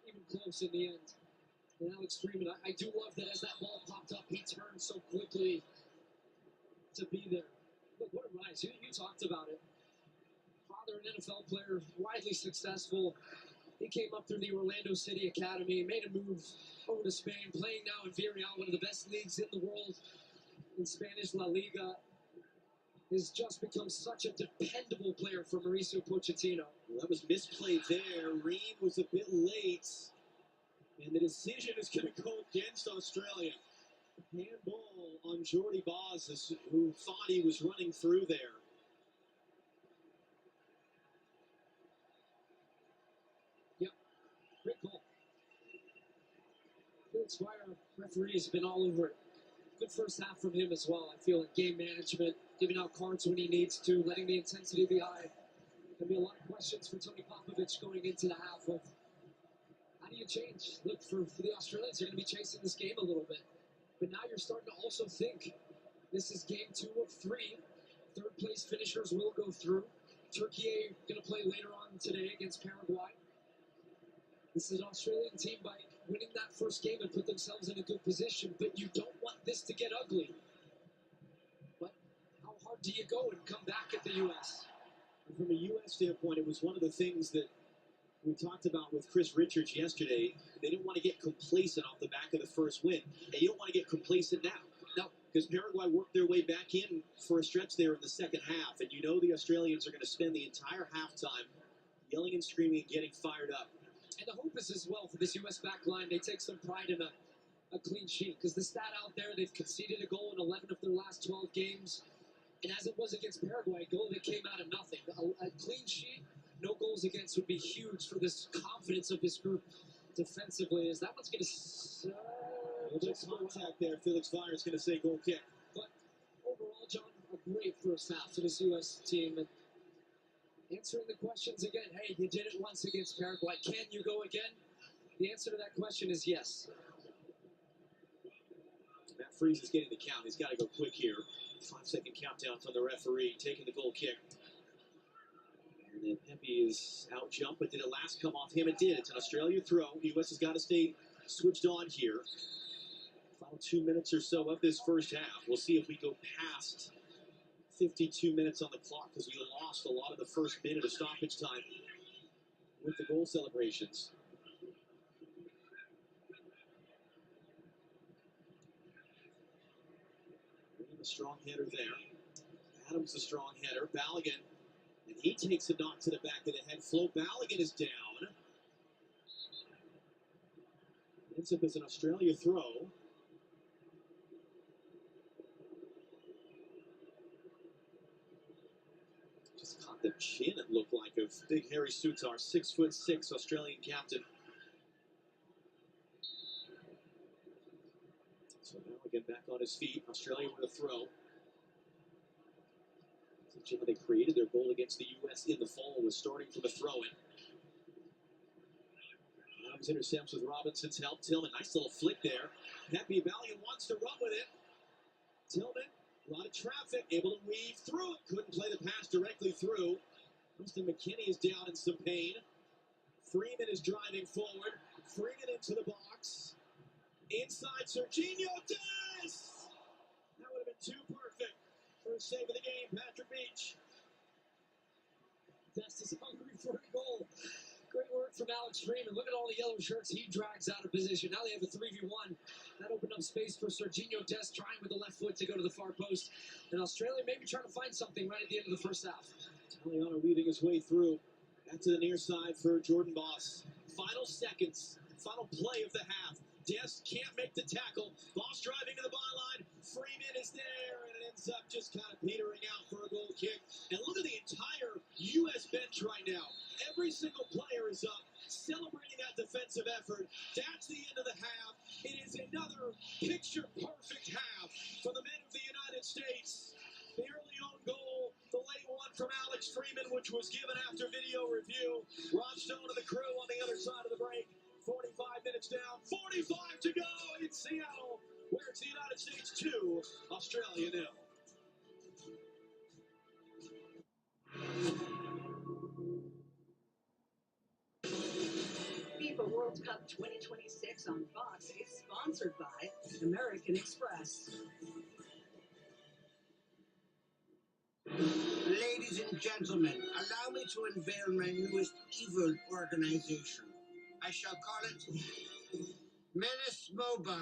even close in the end. And Alex Freeman, I do love that as that ball popped up, he turned so quickly to be there. Look, what a rise. You talked about it. Father, an NFL player, widely successful. He came up through the Orlando City Academy, made a move over to Spain, playing now in Villarreal, one of the best leagues in the world in Spanish La Liga. Has just become such a dependable player for Mauricio Pochettino. Well, that was misplayed there. Reed was a bit late. And the decision is going to go against Australia. Handball on Jordi Baz, who thought he was running through there. Yep. Great call. Felix Fire, referee, has been all over it. Good first half from him as well. I feel in game management, giving out cards when he needs to, letting the intensity be high. There'll be a lot of questions for Tony Popovich going into the half of how do you change? Look, for the Australians, they're going to be chasing this game a little bit. But now you're starting to also think this is game 2 of 3. Third place finishers will go through. Turkey going to play later on today against Paraguay. This is an Australian team by winning that first game and put themselves in a good position, but you don't want this to get ugly. But how hard do you go and come back at the U.S.? And from a U.S. standpoint, it was one of the things that we talked about with Chris Richards yesterday. They didn't want to get complacent off the back of the first win, and you don't want to get complacent now. No, because Paraguay worked their way back in for a stretch there in the second half, and you know the Australians are going to spend the entire halftime yelling and screaming and getting fired up. and the hope is as well for this U.S. back line, they take some pride in a clean sheet, because the stat out there, they've conceded a goal in 11 of their last 12 games, and as it was against Paraguay, a goal that came out of nothing. A clean sheet, no goals against would be huge for this confidence of this group defensively, as that one's going to... A little bit of contact there. Felix Fire is going to say goal kick. But overall, John, a great first half for this U.S. team. And answering the questions again, hey, you did it once against Paraguay. Can you go again? The answer to that question is yes. Matt Freese is getting the count. He's got to go quick here. 5-second countdown from the referee, taking the goal kick. And then Pepe is out jump, but did it last come off him? It did. It's an Australia throw. U.S. has got to stay switched on here. Final 2 minutes or so of this first half. We'll see if we go past 52 minutes on the clock, because we lost a lot of the first minute of stoppage time with the goal celebrations. A strong header there. Adams a strong header. Balogun, and he takes a knock to the back of the head. Flo Balogun is down. Ends up as an Australia throw. Just caught the chin, it looked like, of big Harry Sutar, 6'6" Australian captain. So Balogun back on his feet. Australia with a throw. They created their goal against the U.S. in the fall, was starting from a throw-in. Adams intercepts with Robinson's help. Tillman, nice little flick there. Pepe Balogun wants to run with it. Tillman, a lot of traffic, able to weave through it. Couldn't play the pass directly through. Preston McKinney is down in some pain. Freeman is driving forward. Freeman into the box. Inside, Serginho Dest! That would have been too perfect. First save of the game, Patrick Beach. Dest is hungry for a goal. Great work from Alex Freeman. Look at all the yellow shirts he drags out of position. Now they have a 3v1. That opened up space for Serginho Dest, trying with the left foot to go to the far post. And Australia maybe trying to find something right at the end of the first half. Taliano weaving his way through. Back to the near side for Jordan Boss. Final seconds. Final play of the half. Dest can't make the tackle. Boss driving to the byline. Freeman is there, and it ends up just kind of petering out for a goal kick. And look at the entire U.S. bench right now. Every single player is up, celebrating that defensive effort. That's the end of the half. It is another picture-perfect half for the men of the United States. The early own goal, the late one from Alex Freeman, which was given after video review. Rob Stone and the crew on the other side of the break. 45 minutes down, 45 to go in Seattle, where it's the United States 2, Australia 0. FIFA World Cup 2026 on Fox is sponsored by American Express. Ladies and gentlemen, allow me to unveil my newest evil organization. I shall call it Menace Mobile.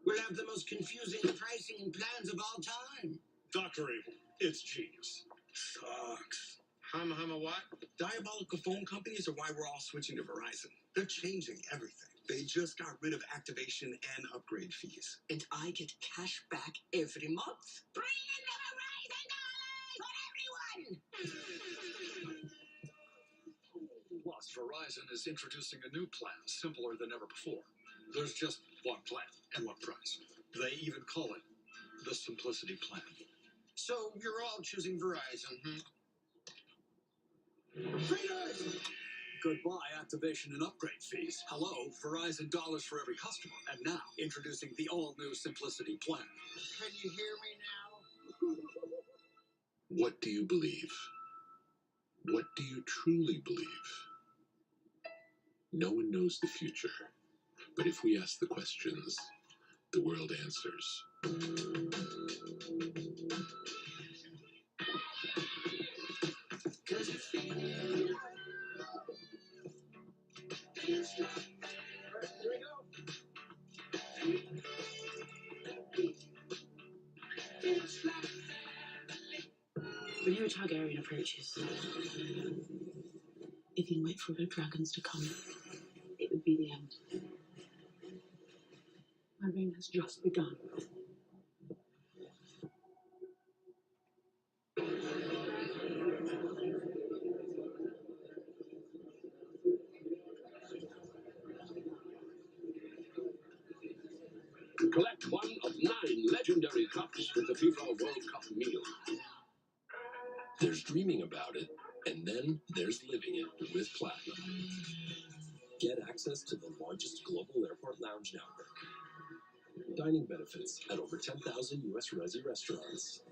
We'll have the most confusing pricing and plans of all time. Dr. Evil, it's genius. Sucks. Hama what? Diabolical phone companies are why we're all switching to Verizon. They're changing everything. They just got rid of activation and upgrade fees. And I get cash back every month. Bring in the Verizon dollars for everyone! Plus, Verizon is introducing a new plan, simpler than ever before. There's just one plan and one price. They even call it the Simplicity Plan. So you're all choosing Verizon, Goodbye activation and upgrade fees. Hello, Verizon dollars for every customer. And now, introducing the all-new Simplicity Plan. Can you hear me now? What do you believe? What do you truly believe? No one knows the future, but if we ask the questions, the world answers. The new Targaryen approaches. If you wait for the dragons to come, it would be the end. My reign has just begun. Collect one of 9 legendary cups with the FIFA World Cup meal. There's dreaming about it, and then there's living it with Platinum. Get access to the largest global airport lounge network, dining benefits at over 10,000 U.S. Resi restaurants,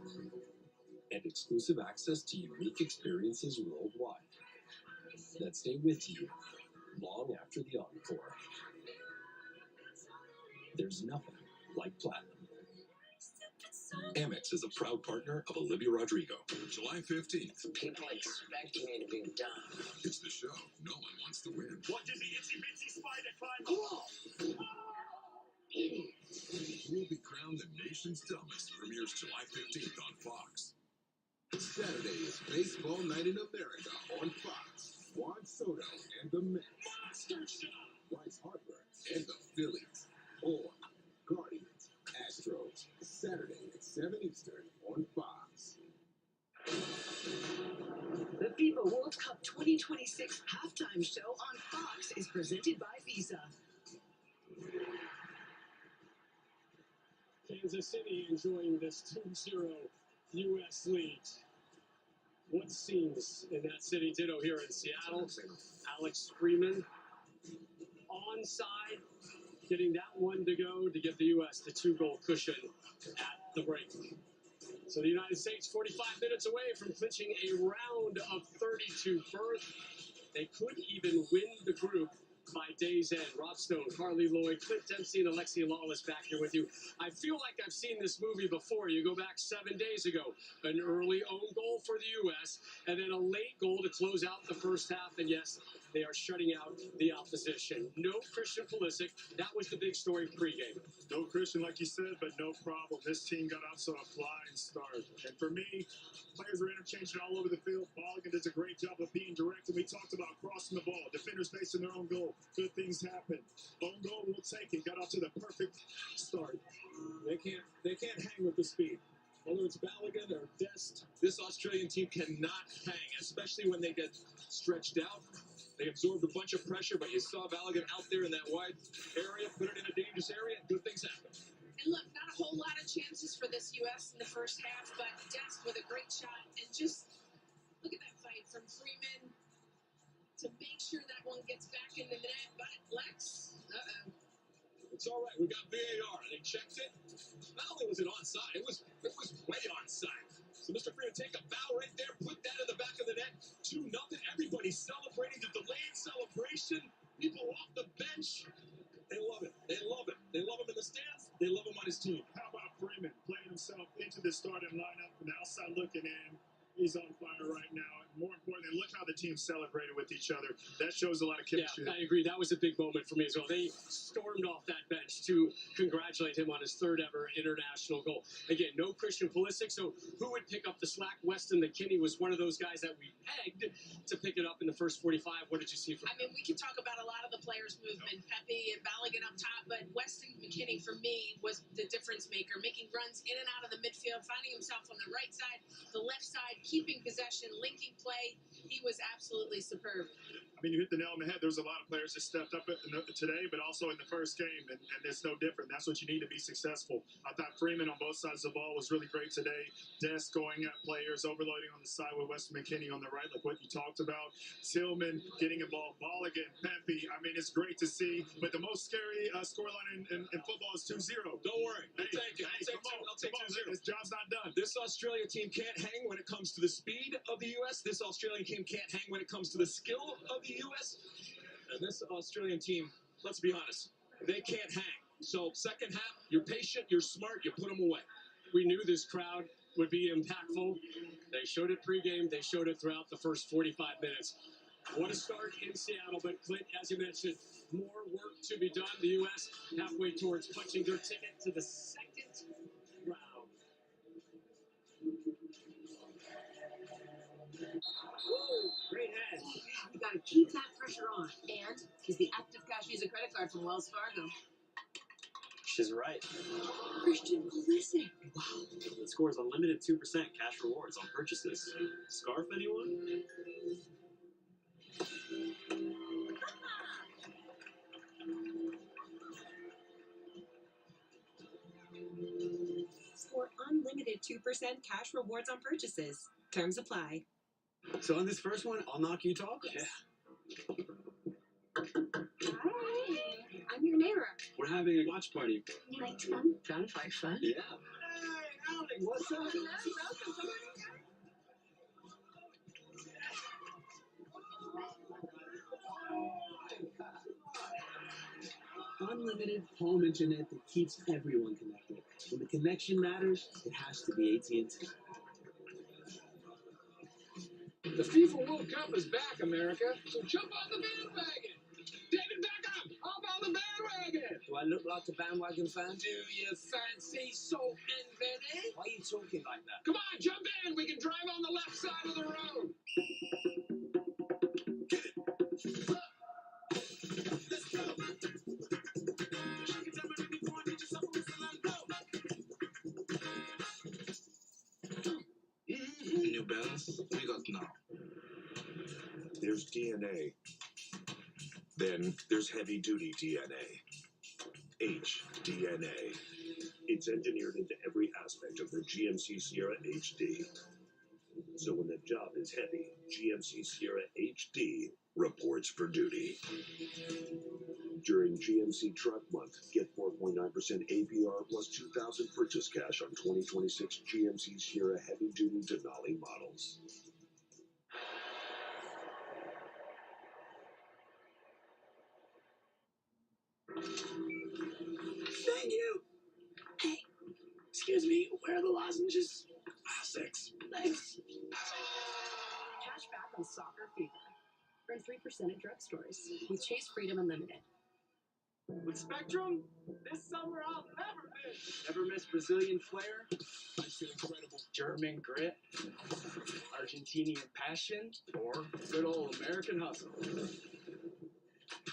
and exclusive access to unique experiences worldwide that stay with you long after the encore. There's nothing like Platinum. Amex is a proud partner of Olivia Rodrigo. July 15th. People expect me to be dumb. It's the show no one wants to win. What does the itsy bitsy spider climb up? You'll be crowned the nation's dumbest. Premieres July 15th on Fox. Saturday is Baseball Night in America on Fox. Juan Soto and the Mets. Bryce Harper and the Phillies. Or Guardians, Astros. Saturday at 7 Eastern on Fox. The FIFA World Cup 2026 halftime show on Fox is presented by Visa. Kansas City enjoying this 2-0 U.S. lead. What scenes in that city ditto here in Seattle? Alex Freeman onside, getting that one to go to give the U.S. the 2-goal cushion at the break. So the United States 45 minutes away from clinching a round of 32 berth. They could even win the group by day's end. Rob Stone, Carly Lloyd, Clint Dempsey, and Alexi Lawless back here with you. I feel like I've seen this movie before. You go back 7 days ago. An early own goal for the U.S., and then a late goal to close out the first half. And yes, they are shutting out the opposition. No Christian Pulisic. That was the big story pregame. No Christian, like you said, but no problem. This team got off to a flying start. And for me, players were interchanging all over the field. Mulligan does a great job of being direct, and we talked about crossing the ball. Defenders facing their own goal. Good things happen. Own goal, we'll take it. Got off to the perfect start. They can't hang with the speed. Whether it's Balogun or Dest, This Australian team cannot hang, especially when they get stretched out. They absorbed a bunch of pressure, but you saw Balogun out there in that wide area, put it in a dangerous area, and good things happen. And look, not a whole lot of chances for this U.S. in the first half, but Dest with a great shot. And just look at that fight from Freeman to make sure that one gets back in the net. But Lex, It's all right. We got VAR. They checked it. Not only was it onside, it was way onside. So Mr. Freeman, take a bow right there, put that in the back of the net. 2-0. Everybody's celebrating the delayed celebration. People off the bench. They love it. They love it. They love him in the stands. They love him on his team. How about Freeman playing himself into the starting lineup from the outside looking in? He's on fire right now. And more importantly, look how the team celebrated with each other. That shows a lot of chemistry. Yeah, I agree. That was a big moment for me as well. They stormed off that bench to congratulate him on his 3rd ever international goal. Again, no Christian Pulisic, so who would pick up the slack? Weston McKennie was one of those guys that we pegged to pick it up in the first 45. What did you see from him? I mean, we could talk about a lot of the players' movement, Pepe and Balogun up top, but Weston McKennie, for me, was the difference maker, making runs in and out of the midfield, finding himself on the right side, the left side, keeping possession, linking play. He was absolutely superb. I mean, you hit the nail on the head. There was a lot of players that stepped up today, but also in the first game, and it's no different. That's what you need to be successful. I thought Freeman on both sides of the ball was really great today. Des going at players, overloading on the side with Weston McKinney on the right, like what you talked about. Tillman getting involved, ball again, Pepe. I mean, it's great to see, but the most scary scoreline in football is 2-0. Don't worry. I'll take it. I'll take 2-0. This job's not done. This Australia team can't hang when it comes to the speed of the U.S. This Australian team can't hang when it comes to the skill of the U.S. And this Australian team, let's be honest, they can't hang. So second half, you're patient, you're smart, you put them away. We knew this crowd would be impactful. They showed it pregame. They showed it throughout the first 45 minutes. What a start in Seattle, but Clint, as you mentioned, more work to be done. The U.S. halfway towards punching their ticket to the second round. Woo, great head. You got to keep that pressure on. And he's the active cash user credit card from Wells Fargo. She's right. Christian Pulisic. Wow. It scores unlimited 2% cash rewards on purchases. Scarf, anyone? For unlimited 2% cash rewards on purchases. Terms apply. So on this first one, I'll knock you talk? Yeah. Hi, I'm your neighbor. We're having a watch party. You like to come? Trying to find fun? Yeah. Hey, howdy, what's up? Hello, welcome. Come on. Unlimited home internet that keeps everyone connected. When the connection matters, it has to be AT&T. The FIFA World Cup is back, America, so jump on the bandwagon. David Beckham, up on the bandwagon. Do I look like a bandwagon fan? Do you fancy Salt and Benny? Why are you talking like that? Come on, jump in. We can drive on the left side of the road. New Balance, we got now. There's DNA. Then there's heavy-duty DNA. HDNA. It's engineered into every aspect of the GMC Sierra HD. So when the job is heavy, GMC Sierra HD reports for duty. During GMC Truck Month, get 4.9% APR plus $2,000 purchase cash on 2026 GMC Sierra heavy-duty Denali models. Thank you. Hey, excuse me, where are the lozenges? 6. Thanks. Cash back on soccer fever. Earn 3% at drugstores with Chase Freedom Unlimited. With Spectrum, this summer I'll never miss. Never miss Brazilian flair? I feel incredible. German grit, Argentinian passion, or good old American hustle.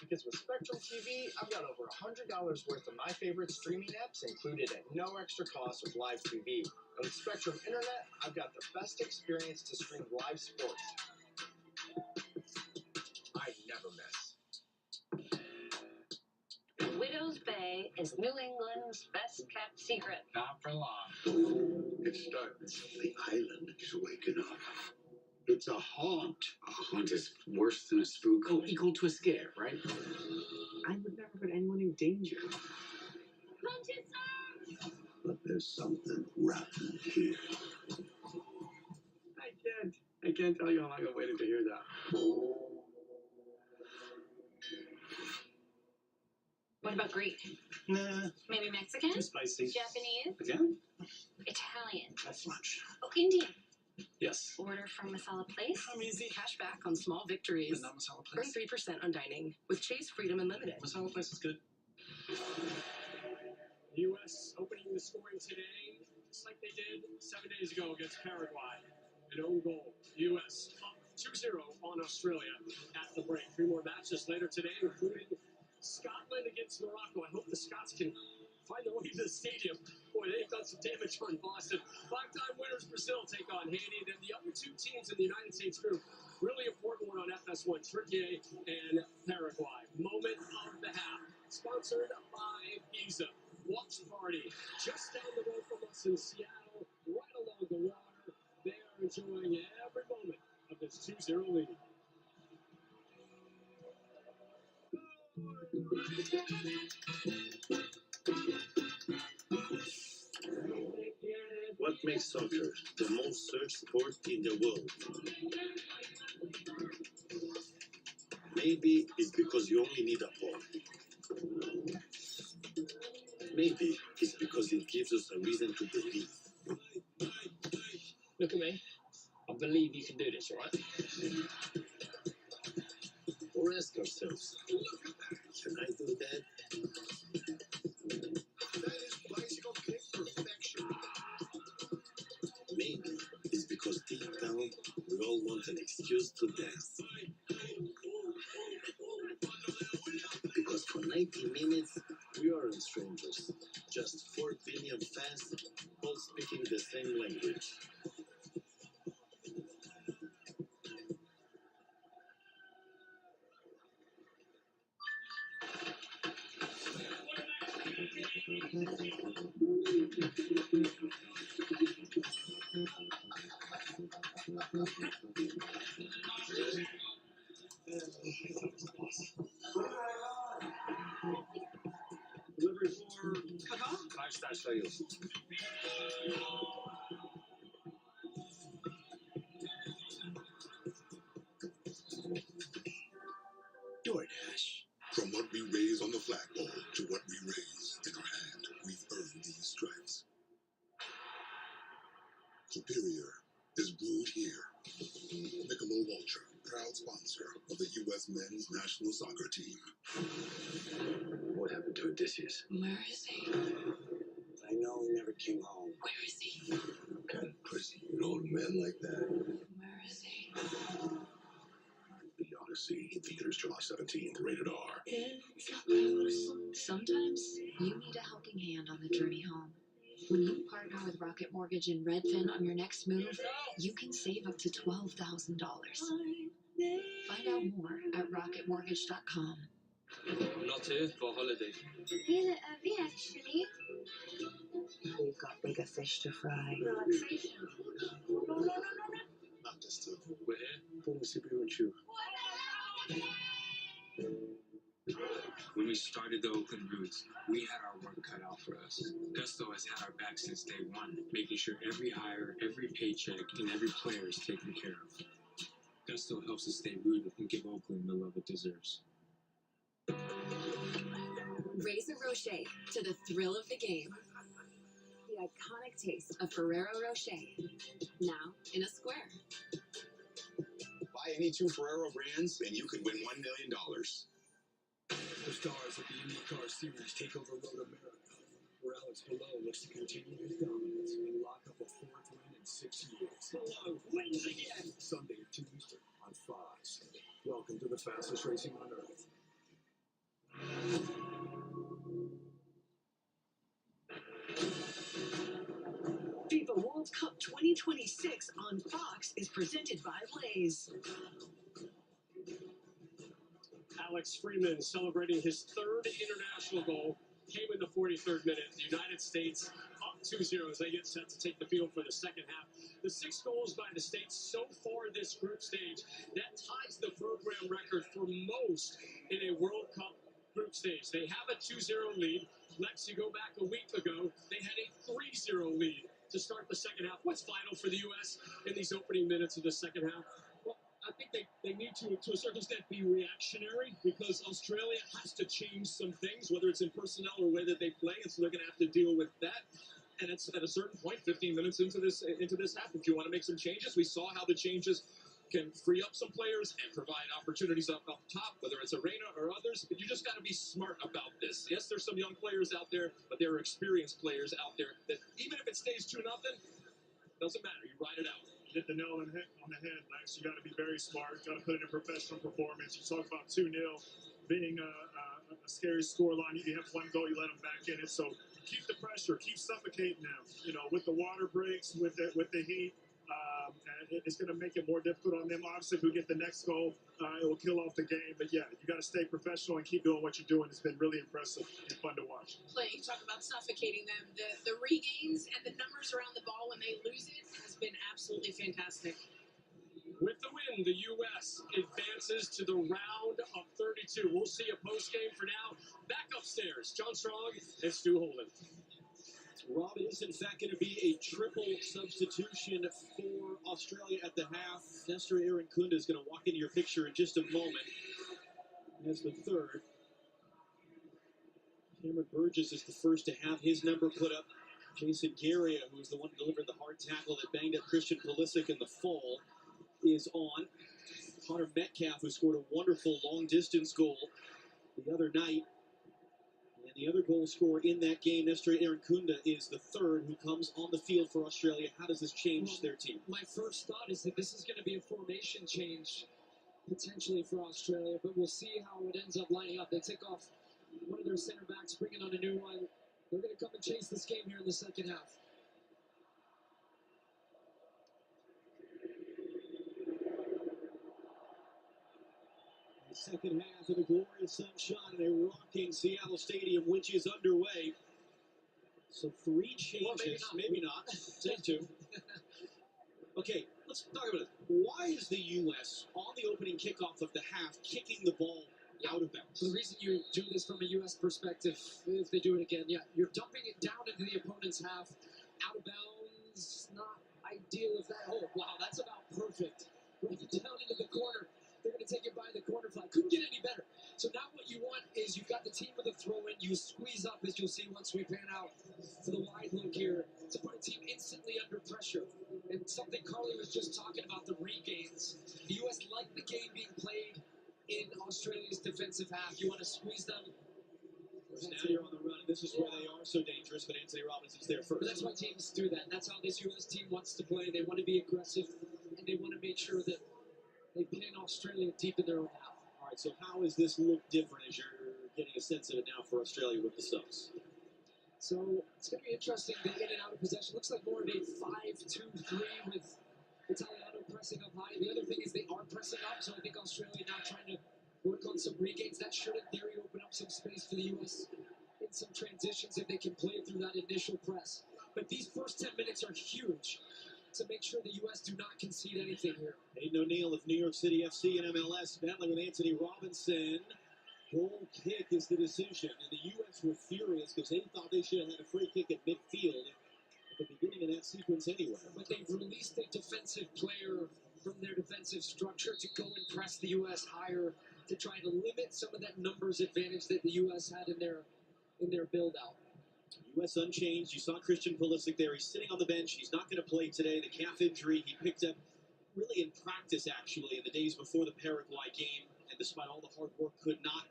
Because with Spectrum TV, I've got over $100 worth of my favorite streaming apps included at no extra cost with live TV. And with Spectrum Internet, I've got the best experience to stream live sports. I never miss. Widow's Bay is New England's best-kept secret. Not for long. It starts. The island is waking up. It's a haunt. A haunt is worse than a spook. Oh, equal to a scare, right? I would never put anyone in danger. But there's something rotten here. I can't tell you how long I've waited to hear that. What about Greek? Nah. Maybe Mexican? Too spicy. Japanese? Again? Italian? That's lunch. Oh, Indian. Yes. Order from Masala Place? I'm easy. Cash back on small victories. But not Masala Earn Place. 3% on dining with Chase Freedom Unlimited. Masala Place is good. U.S. opening the scoring today, just like they did 7 days ago against Paraguay. An own goal. U.S. up 2-0 on Australia at the break. 3 more matches later today, including Scotland against Morocco. I hope the Scots can find their way to the stadium. Boy, they've done some damage on Boston. 5-time winners Brazil take on Haiti. Then the other 2 teams in the United States group, Really important one on FS1, Turkey and Paraguay. Moment of the half. Sponsored by Visa. Watch party just down the road from us in Seattle, right along the water. They are enjoying every moment of this 2-0 lead. What makes soccer the most searched sport in the world? Maybe it's because you only need a ball. Maybe it's because it gives us a reason to believe. Look at me. I believe you can do this, right? Or ask ourselves, can I do that? That is bicycle kick perfection. Maybe it's because deep down we all want an excuse to dance. Because for 90 minutes we aren't strangers, just 4 billion fans all speaking the same language. Delivery for Kaka. 5-star soyuz. DoorDash. From what we raise on the flagpole to what we raise in our hand, we've earned these stripes. Superior is brewed here. Michelob Ultra, proud sponsor of the U.S. men's national soccer team. What happened to Odysseus? Where is he? I know he never came home. Where is he? Kind of pussy, an old man like that. Where is he? The Odyssey in theaters July 17th, rated R. It's not close. Sometimes you need a helping hand on the journey home. When you partner with Rocket Mortgage and Redfin on your next move, you can save up to $12,000. Find out more at rocketmortgage.com. I'm not here for a holiday. Here, we actually. We've got bigger fish to fry. Relaxation. Not this too. We're here. Let me be with you. When we started the Oakland Roots, we had our work cut out for us. Gusto has had our back since day one, making sure every hire, every paycheck, and every player is taken care of. Gusto helps us stay rooted and give Oakland the love it deserves. Raise a Rocher to the thrill of the game. The iconic taste of Ferrero Rocher, now in a square. Buy any 2 Ferrero brands and you could win $1 million. The stars of the IndyCar Series take over Road America, where Alex Palou looks to continue his dominance and lock up a 4th win in 6 years. Palou wins again. Sunday at 2 Eastern on Fox. Welcome to the fastest racing on earth. FIFA World Cup 2026 on Fox is presented by Lay's. Alex Freeman celebrating his 3rd international goal. Came in the 43rd minute. The United States up 2-0 as they get set to take the field for the second half. The 6 goals by the States so far this group stage, that ties the program record for most in a World Cup group stage. They have a 2-0 lead. Lex, you go back a week ago, they had a 3-0 lead to start the second half. What's vital for the U.S. in these opening minutes of the second half? Well, I think they need to a certain extent, be reactionary because Australia has to change some things, whether it's in personnel or way that they play, and so they're going to have to deal with that. And it's at a certain point, 15 minutes into this half, if you want to make some changes, we saw how the changes can free up some players and provide opportunities up top, whether it's Arena or others. But you just got to be smart about this. Yes, there's some young players out there, but there are experienced players out there that even if it stays 2-0, doesn't matter. You ride it out. Hit the nail on the head, Lex. You got to be very smart. Got to put in a professional performance. You talk about 2-0 being a scary scoreline. You have 1 goal, you let them back in it. So keep the pressure, keep suffocating them. You know, with the water breaks, with the heat. And it's going to make it more difficult on them. Obviously, if we get the next goal, it will kill off the game. But yeah, you got to stay professional and keep doing what you're doing. It's been really impressive and fun to watch. Play, you talk about suffocating them. The regains and the numbers around the ball when they lose it has been absolutely fantastic. With the win, the U.S. advances to the round of 32. We'll see a post game for now. Back upstairs, John Strong and Stu Holden. Rob, it is in fact going to be a triple substitution for Australia at the half. Nestor Irankunda is going to walk into your picture in just a moment as the third. Cameron Burgess is the first to have his number put up. Jason Garia, who was the one who delivered the hard tackle that banged up Christian Pulisic in the fall, is on. Connor Metcalf, who scored a wonderful long-distance goal the other night. And the other goal scorer in that game, Nestor Irankunda, is the third who comes on the field for Australia. How does this change their team? My first thought is that this is going to be a formation change, potentially for Australia, but we'll see how it ends up lining up. They take off one of their center backs, bringing on a new one. They're going to come and chase this game here in the second half. Second half of the glorious sunshine in a rocking Seattle Stadium, which is underway. So three changes, Well, maybe not. Take two. Okay, let's talk about it. Why is the U.S. on the opening kickoff of the half kicking the ball out of bounds? So the reason you do this from a U.S. perspective, if they do it again, you're dumping it down into the opponent's half, out of bounds, not ideal if that. Oh, wow, that's about perfect. Right down into the corner. They're going to take it by the corner flag. Couldn't get any better. So now what you want is you've got the team with a throw-in. You squeeze up, as you'll see once we pan out for the wide look here, to put a team instantly under pressure. And something Carly was just talking about, the regains. The U.S. like the game being played in Australia's defensive half. You want to squeeze them. Now you're on the run, and this is where they are so dangerous, but Anthony Robinson's there first. But that's why teams do that. That's how this U.S. team wants to play. They want to be aggressive, and they want to make sure that they pin Australia deep in their own half. All right, so how does this look different as you're getting a sense of it now for Australia with the subs? So it's going to be interesting. The in and out of possession looks like more of a 5-2-3 with Italiano pressing up high. The other thing is they are pressing up, so I think Australia now trying to work on some regains. That should, in theory, open up some space for the U.S. in some transitions if they can play through that initial press. But these first 10 minutes are huge to make sure the U.S. do not concede anything here. Hayden O'Neill of New York City FC and MLS battling with Anthony Robinson. Goal kick is the decision, and the U.S. were furious because they thought they should have had a free kick at midfield at the beginning of that sequence anyway. But they've released a defensive player from their defensive structure to go and press the U.S. higher to try to limit some of that numbers advantage that the U.S. had in their build-out. U.S. unchanged. You saw Christian Pulisic there. He's sitting on the bench. He's not going to play today. The calf injury he picked up really in practice, actually, in the days before the Paraguay game. And despite all the hard work, could not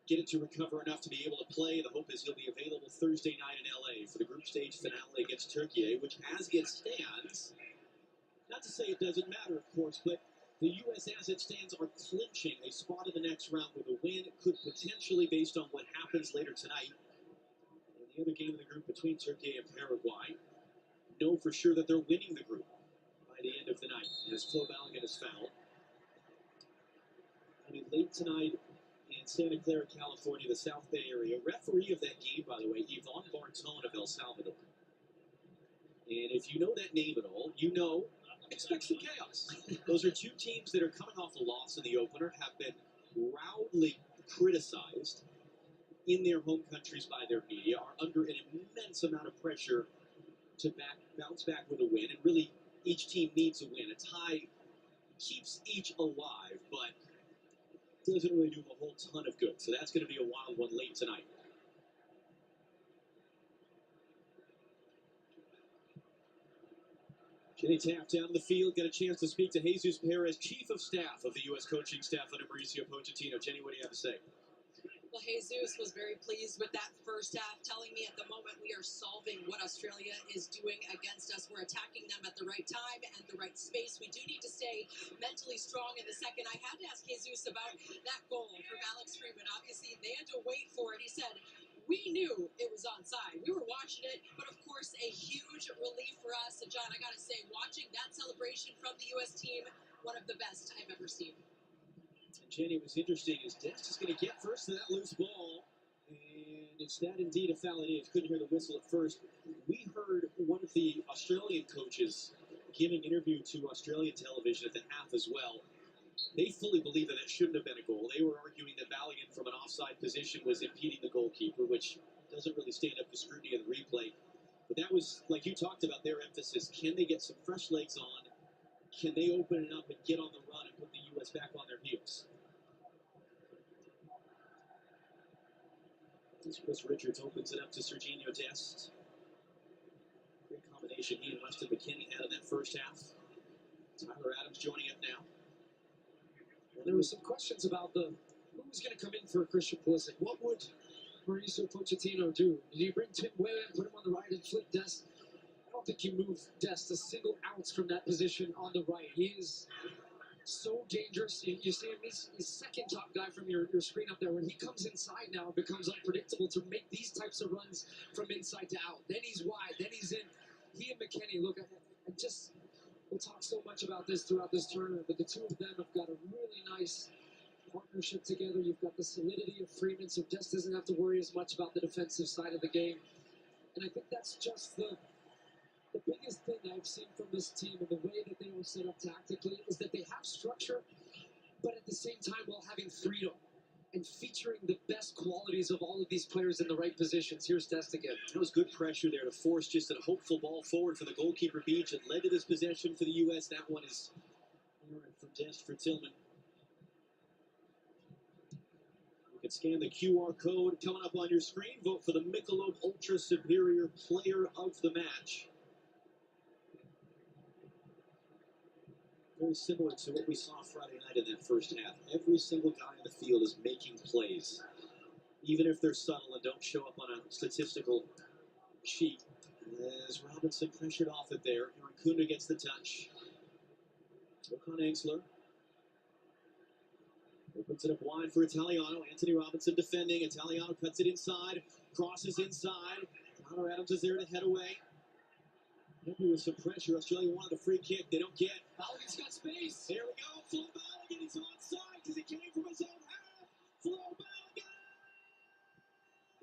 get it to recover enough to be able to play. The hope is he'll be available Thursday night in L.A. for the group stage finale against Turkey, which, as it stands, not to say it doesn't matter, of course, but the U.S., as it stands, are clinching a spot in the next round with a win. It could potentially, based on what happens later tonight, the other game of the group between Turkey and Paraguay, know for sure that they're winning the group by the end of the night as Flo Balogun is fouled. I mean, late tonight in Santa Clara, California, the South Bay area, referee of that game, by the way, Yvonne Bartone of El Salvador. And if you know that name at all, you know, expect some chaos. Those are two teams that are coming off a loss in the opener, have been roundly criticized in their home countries by their media, are under an immense amount of pressure to bounce back with a win. And really, each team needs a win. A tie keeps each alive, but doesn't really do a whole ton of good. So that's going to be a wild one late tonight. Jenny Taft down the field, got a chance to speak to Jesus Perez, Chief of Staff of the U.S. coaching staff under Mauricio Pochettino. Jenny, what do you have to say? Well, Jesus was very pleased with that first half, telling me at the moment we are solving what Australia is doing against us. We're attacking them at the right time and the right space. We do need to stay mentally strong in the second. I had to ask Jesus about that goal from Alex Freeman. Obviously, they had to wait for it. He said, We knew it was onside. We were watching it, but of course, a huge relief for us. And John, I gotta say, watching that celebration from the U.S. team, one of the best I've ever seen. And Jenny, was interesting as Dest is going to get first to that loose ball. And it's that indeed a foul it is. Couldn't hear the whistle at first. We heard one of the Australian coaches giving an interview to Australian television at the half as well. They fully believe that it shouldn't have been a goal. They were arguing that Balogun from an offside position was impeding the goalkeeper, which doesn't really stand up to scrutiny of the replay. But that was, like you talked about, their emphasis. Can they get some fresh legs on? Can they open it up and get on the run and put the U.S. back on their heels? As Chris Richards opens it up to Serginho Dest. Great combination he and Weston McKennie had in that first half. Tyler Adams joining up now. There were some questions about who was going to come in for Christian Pulisic. What would Mauricio Pochettino do? Did you bring Tim Weah and put him on the right and flip Dest? I don't think you move Dest a single ounce from that position on the right. He is so dangerous. You see him, he's second top guy from your screen up there. When he comes inside now, it becomes unpredictable to make these types of runs from inside to out. Then he's wide, then he's in. He and McKennie, look, I just... We'll talk so much about this throughout this tournament, but the two of them have got a really nice partnership together. You've got the solidity of Freeman, so Dest doesn't have to worry as much about the defensive side of the game. And I think that's just the biggest thing I've seen from this team and the way that they are set up tactically is that they have structure, but at the same time while having freedom and featuring the best qualities of all of these players in the right positions. Here's Dest again. That was good pressure there to force just a hopeful ball forward for the goalkeeper Beach. It led to this possession for the U.S. That one is from Dest for Tillman. You can scan the QR code coming up on your screen. Vote for the Michelob Ultra Superior Player of the Match. Very similar to what we saw Friday night in that first half. Every single guy in the field is making plays, even if they're subtle and don't show up on a statistical sheet. As Robinson pressured off it there, Aaron Kunda gets the touch. Look on Engsler. Opens it up wide for Italiano. Anthony Robinson defending. Italiano cuts it inside, crosses inside. Connor Adams is there to head away. Maybe with some pressure, Australia wanted a free kick. They don't get. Balogun's got space. There we go. Flo Balogun. He's onside because he came from his own half. Flo Balogun.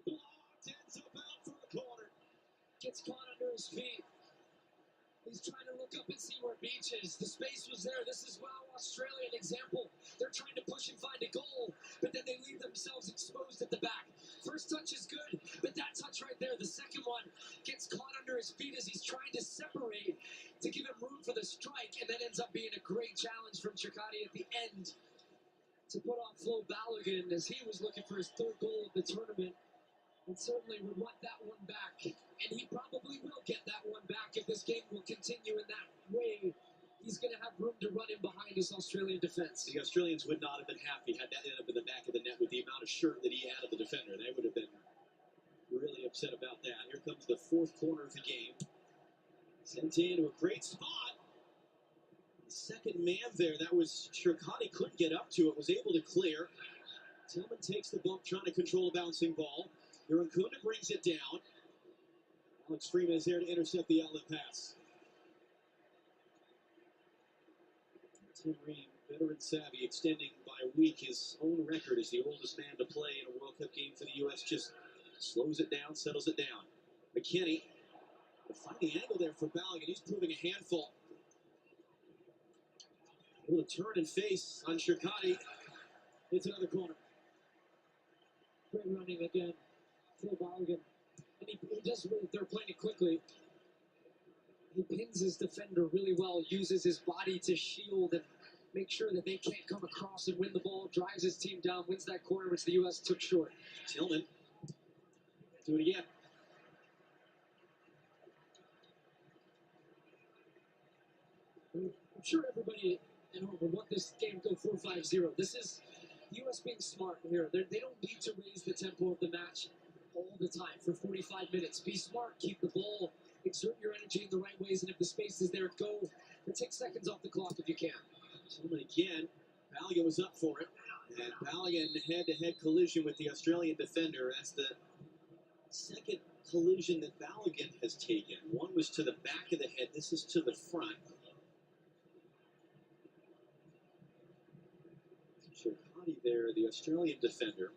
Blocked. Ends up out for a corner. Gets caught under his feet. He's trying to look up and see where Beach is. The space was there. This is well Australian example. They're trying to push and find a goal, but then they leave themselves exposed at the back. First touch is good, but that touch right there, the second one, gets caught under his feet as he's trying to separate to give him room for the strike, and then ends up being a great challenge from Chakati at the end to put off Flo Balogun as he was looking for his third goal of the tournament. And certainly would want that one back. And he probably will get that one back if this game will continue in that way. He's going to have room to run in behind his Australian defense. The Australians would not have been happy had that ended up in the back of the net with the amount of shirt that he had of the defender. They would have been really upset about that. Here comes the fourth corner of the game. Sent into a great spot. The second man there, that was Shirkani, couldn't get up to it, was able to clear. Tillman takes the bump, trying to control a bouncing ball. Aaron Kunda brings it down. Alex Freeman is there to intercept the outlet pass. Tim Ream, veteran savvy, extending by a week his own record as the oldest man to play in a World Cup game for the U.S. Just slows it down, settles it down. McKennie, finding the angle there for Balogun. He's proving a handful. Able to turn and face on Shirkati. It's another corner. Great running again. Flo Balogun. And he does, they're playing it quickly. He pins his defender really well, uses his body to shield and make sure that they can't come across and win the ball, drives his team down, wins that corner, which the U.S. took short. Tillman, do it again. I'm sure everybody at home will want this game to go 4-5-0. This is U.S. being smart here. They don't need to raise the tempo of the match all the time for 45 minutes. Be smart, keep the ball, exert your energy in the right ways, and if the space is there, go. And take seconds off the clock if you can. Tillman again. Balogun was up for it. And Balogun head-to-head collision with the Australian defender. That's the second collision that Balogun has taken. One was to the back of the head. This is to the front. Shirkati there, the Australian defender.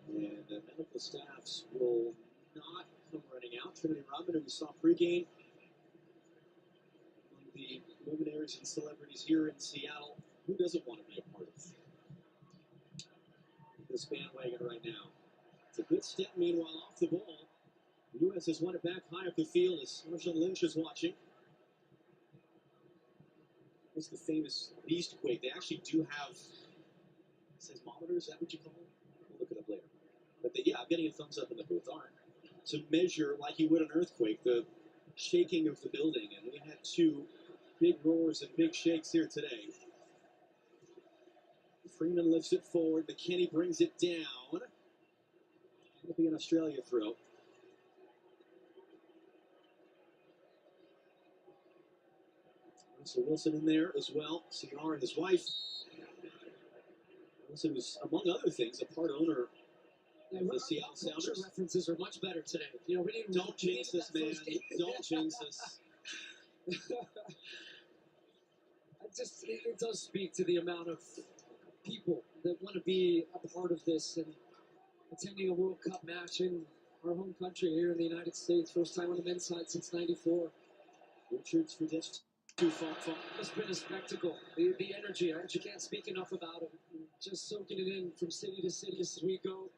And the medical staffs will not come running out. Trinity Rodman, who we saw pregame, among the luminaries and celebrities here in Seattle. Who doesn't want to be a part of this bandwagon right now? It's a good step, meanwhile, off the ball. The U.S. has won it back high up the field as Marshall Lynch is watching. It's the famous beast quake. They actually do have seismometers. Is that what you call them? We'll look it up later. But yeah, I'm getting a thumbs up in the booth. All right. To measure, like you would an earthquake, the shaking of the building. And we had two big roars and big shakes here today. Freeman lifts it forward. McKinney brings it down. It'll be an Australia throw. So Wilson in there as well. CR and his wife. Wilson was, among other things, a part owner of the Seattle Sounders. References are much better today. You know, we didn't. Don't jinx us, man. Don't jinx us. It does speak to the amount of people that want to be a part of this and attending a World Cup match in our home country here in the United States. First time on the men's side since '94. Richards for just too far. It's been a spectacle. The energy, you can't speak enough about it. Just soaking it in from city to city as we go.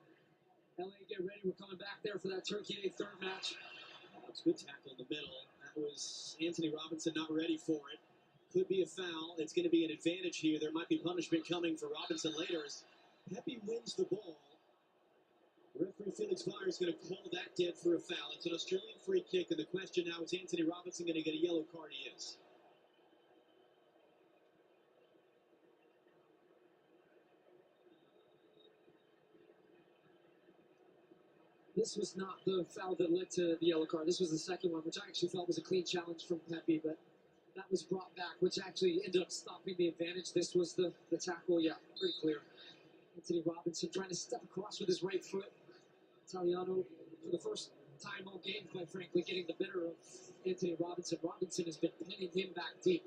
LA, get ready. We're coming back there for that Turkey A third match. That's a good tackle in the middle. That was Anthony Robinson not ready for it. Could be a foul. It's going to be an advantage here. There might be punishment coming for Robinson later as Pepe wins the ball. Referee Felix Fire is going to call that dead for a foul. It's an Australian free kick, and the question now is Anthony Robinson going to get a yellow card? He is. This was not the foul that led to the yellow card. This was the second one, which I actually thought was a clean challenge from Pepe, but that was brought back, which actually ended up stopping the advantage. This was the tackle. Yeah, pretty clear. Anthony Robinson trying to step across with his right foot. Italiano, for the first time all game, quite frankly, getting the better of Anthony Robinson. Robinson has been pinning him back deep.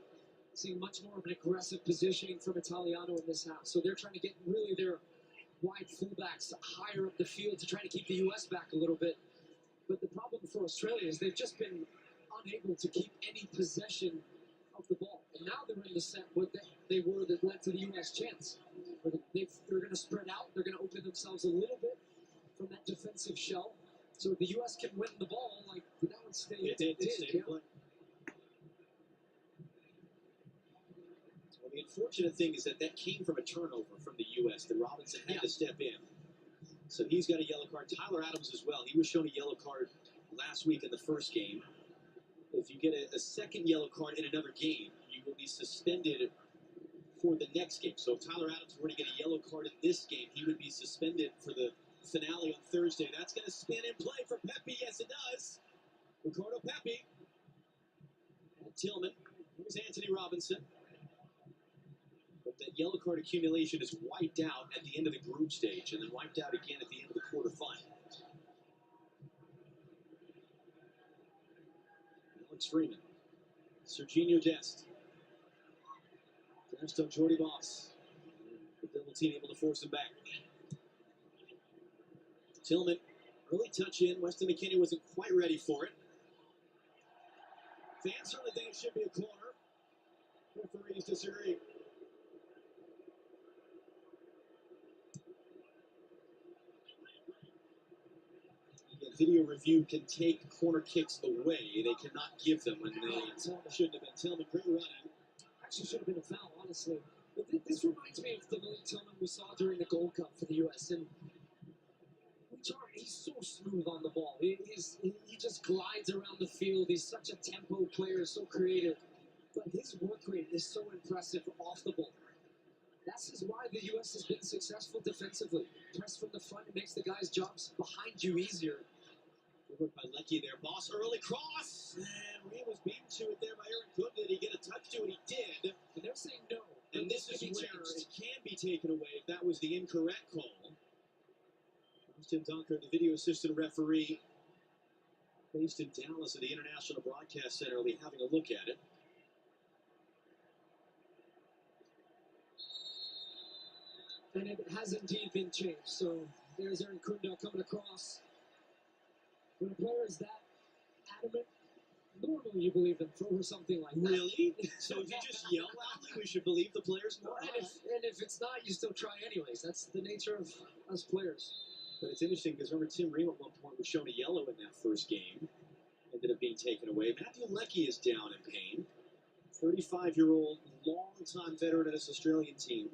Seeing much more of an aggressive positioning from Italiano in this half. So they're trying to get really their wide fullbacks higher up the field to try to keep the U.S. back a little bit. But the problem for Australia is they've just been unable to keep any possession of the ball. And now they're in the set what they were that led to the U.S. chance. They're going to spread out. They're going to open themselves a little bit from that defensive shell. So if the U.S. can win the ball, like that would stay. It did. Yeah. Well, the unfortunate thing is that came from a turnover from the U.S. that Robinson had to step in. So he's got a yellow card. Tyler Adams as well. He was shown a yellow card last week in the first game. If you get a second yellow card in another game, you will be suspended for the next game. So if Tyler Adams were to get a yellow card in this game, he would be suspended for the finale on Thursday. That's going to spin in play for Pepe. Yes, it does. Ricardo Pepe. And Tillman. Here's Anthony Robinson. But that yellow card accumulation is wiped out at the end of the group stage and then wiped out again at the end of the quarterfinal. Alex Freeman. Serginho Dest. Dest on Jordy Boss. The double team able to force him back. Tillman. Early touch in. Weston McKinney wasn't quite ready for it. Fans certainly think it should be a corner. Referees disagree. Video review can take corner kicks away. They cannot give them when they shouldn't have been. Tillman, great running. Actually should have been a foul, honestly. But this reminds me of the Malik Tillman we saw during the Gold Cup for the U.S. And he's so smooth on the ball. He just glides around the field. He's such a tempo player, so creative. But his work rate is so impressive off the ball. That's why the U.S. has been successful defensively. Press from the front, it makes the guys' jobs behind you easier. Good work by Leckie there. Boss, early cross. And Reed was beaten to it there by Aaron Cook. Did he get a touch to it? He did. And they're saying no. And this is where it can be taken away if that was the incorrect call. Austin Dunker, the video assistant referee, based in Dallas at the International Broadcast Center, will be having a look at it. And it has indeed been changed. So there's Aaron Kunda coming across. When a player is that adamant, normally you believe them for something like that. Really? So if you just yell loudly, we should believe the players more? And if it's not, you still try anyways. That's the nature of us players. But it's interesting because remember Tim Ream at one point was shown a yellow in that first game. Ended up being taken away. Matthew Leckie is down in pain. 35-year-old, long-time veteran of this Australian team.